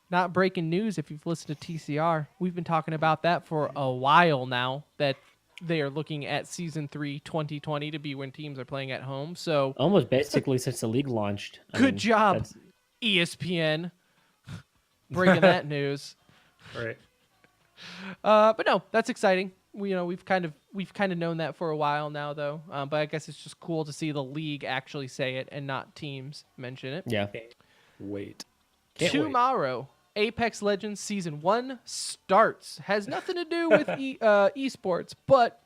not breaking news if you've listened to TCR. We've been talking about that for a while now, that they are looking at Season 3 2020 to be when teams are playing at home. So
Almost basically since the league launched.
good job,
that's-
ESPN, breaking that news.
Right.
But no, that's exciting. We've kind of known that for a while now, though. But I guess it's just cool to see the league actually say it and not teams mention it.
Yeah.
Wait. Can't wait.
Tomorrow, Apex Legends Season 1 starts. Has nothing to do with esports, but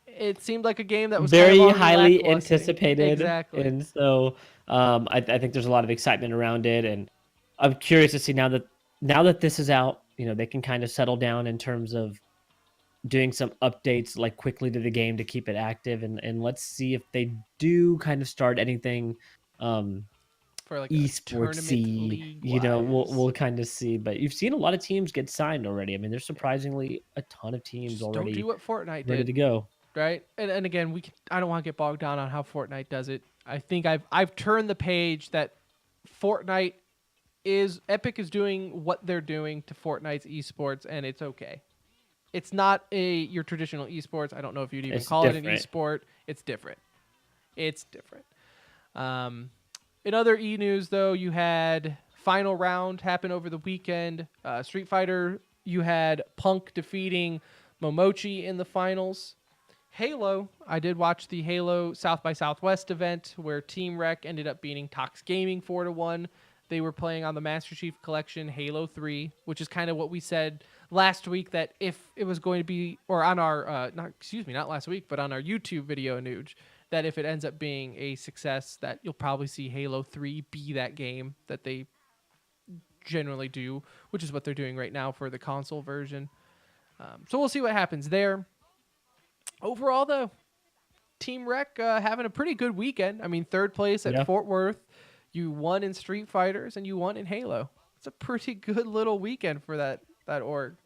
it seemed like a game that was kind
Very
of already
highly
lackluster.
anticipated.
Exactly.
And so I think there's a lot of excitement around it. And I'm curious to see now that this is out, they can kind of settle down in terms of doing some updates like quickly to the game to keep it active. And let's see if they do kind of start anything
For like a
esportsy.
tournament
We'll kind of see. But you've seen a lot of teams get signed already. I mean, there's surprisingly a ton of teams
Just
already
don't do what Fortnite
ready
did.
to go.
Right, and again, I don't want to get bogged down on how Fortnite does it. I think I've turned the page that Epic is doing what they're doing to Fortnite's esports, and it's okay. It's not your traditional esports. I don't know if you'd even
It's
call it an
different.
esport. It's different. It's different. In other news, though, you had final round happen over the weekend. Street Fighter, you had Punk defeating Momochi in the finals. Halo, I did watch the Halo South by Southwest event where Team Rec ended up beating Tox Gaming 4-1. They were playing on the Master Chief Collection Halo 3, which is kind of what we said last week, that if it was going to be, or on our, not last week, but on our YouTube video, Nuge, that if it ends up being a success, that you'll probably see Halo 3 be that game that they generally do, which is what they're doing right now for the console version. So we'll see what happens there. Overall, though, Team Rec having a pretty good weekend. I mean, third place at Fort Worth. You won in Street Fighters, and you won in Halo. It's a pretty good little weekend for that org.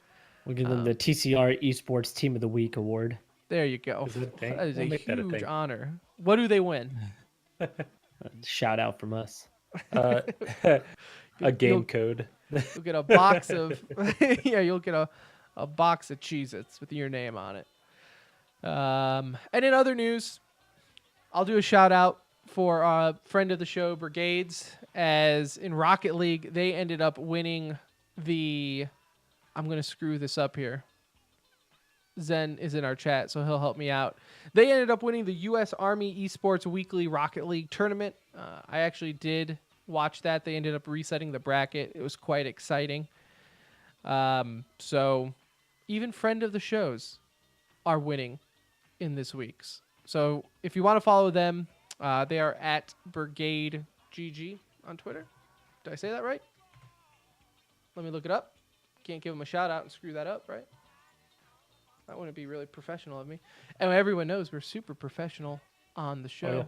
We'll give them the TCR Esports Team of the Week award.
There you go.
Is it a thing?
That is
We'll
a
make that a
huge
thing.
honor. What do they win?
Shout out from us.
A game code.
You'll get a box of you'll get a box of Cheez-Its with your name on it. And in other news, I'll do a shout out for a friend of the show, Brigades, as in Rocket League, they ended up winning I'm going to screw this up here. Zen is in our chat, so he'll help me out. They ended up winning the U.S. Army Esports Weekly Rocket League Tournament. I actually did watch that. They ended up resetting the bracket. It was quite exciting. So even friend of the shows are winning in this week's. So if you want to follow them, they are at Brigade GG on Twitter. Did I say that right? Let me look it up. Can't give them a shout out and screw that up, right? That wouldn't be really professional of me. And everyone knows we're super professional on the show.
Oh, yeah.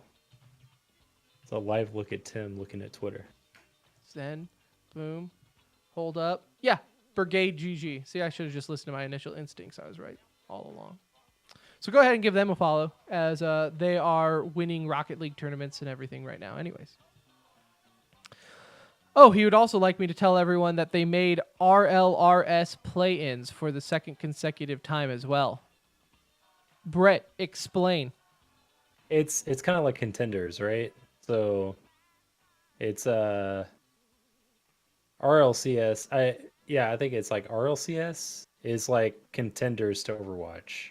It's a live look at Tim looking at Twitter.
Then, boom, hold up. Yeah, Brigade GG. See, I should have just listened to my initial instincts. I was right all along. So go ahead and give them a follow, as they are winning Rocket League tournaments and everything right now anyways. Oh, he would also like me to tell everyone that they made RLRS play-ins for the second consecutive time as well. Brett, explain.
It's kind of like contenders, right? So it's RLCS. I think it's like RLCS is like contenders to Overwatch.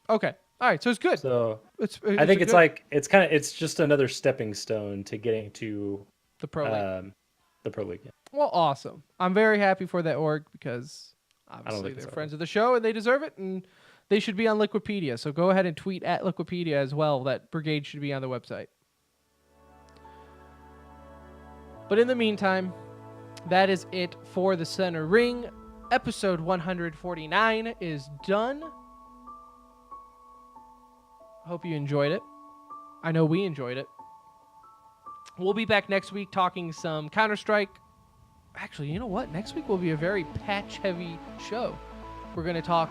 Okay. All right. So it's good.
So
It's
I think it's
good-
like it's just another stepping stone to getting to
the pro league.
the pro league. Yeah.
Well, awesome. I'm very happy for that org because
don't
obviously
think
they're
it's
friends of the show and they deserve it, and they should be on Liquipedia. So go ahead and tweet at Liquipedia as well. That brigade should be on the website. But in the meantime, that is it for the Center Ring. Episode 149 is done. Hope you enjoyed it. I know we enjoyed it. We'll be back next week talking some Counter-Strike. Actually, you know what? Next week will be a very patch-heavy show. We're going to talk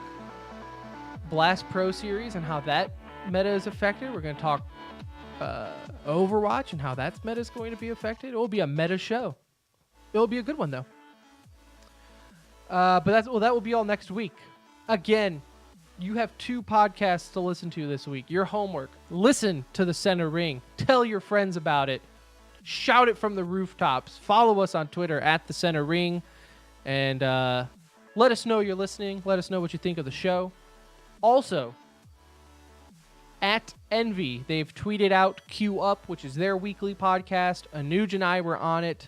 Blast Pro Series and how that meta is affected. We're going to talk Overwatch and how that meta is going to be affected. It will be a meta show. It will be a good one, though. But that will be all next week. Again, you have 2 podcasts to listen to this week. Your homework: listen to the Center Ring. Tell your friends about it. Shout it from the rooftops. Follow us on Twitter at the Center Ring, and let us know you're listening. Let us know what you think of the show. Also, at Envy, they've tweeted out Queue Up, which is their weekly podcast. Anuj and I were on it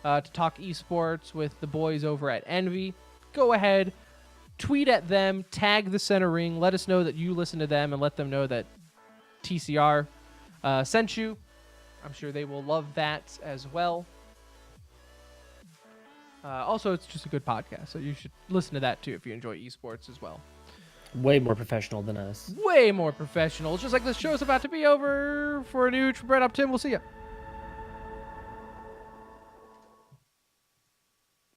to talk esports with the boys over at Envy. Go ahead, tweet at them, tag the Center Ring. Let us know that you listen to them, and let them know that TCR sent you. I'm sure they will love that as well. Also, it's just a good podcast, so you should listen to that too if you enjoy esports as well.
Way more professional than us.
Way more professional. Just like this show's about to be over. For Anuj, for Brett, I'm Tim. We'll see you.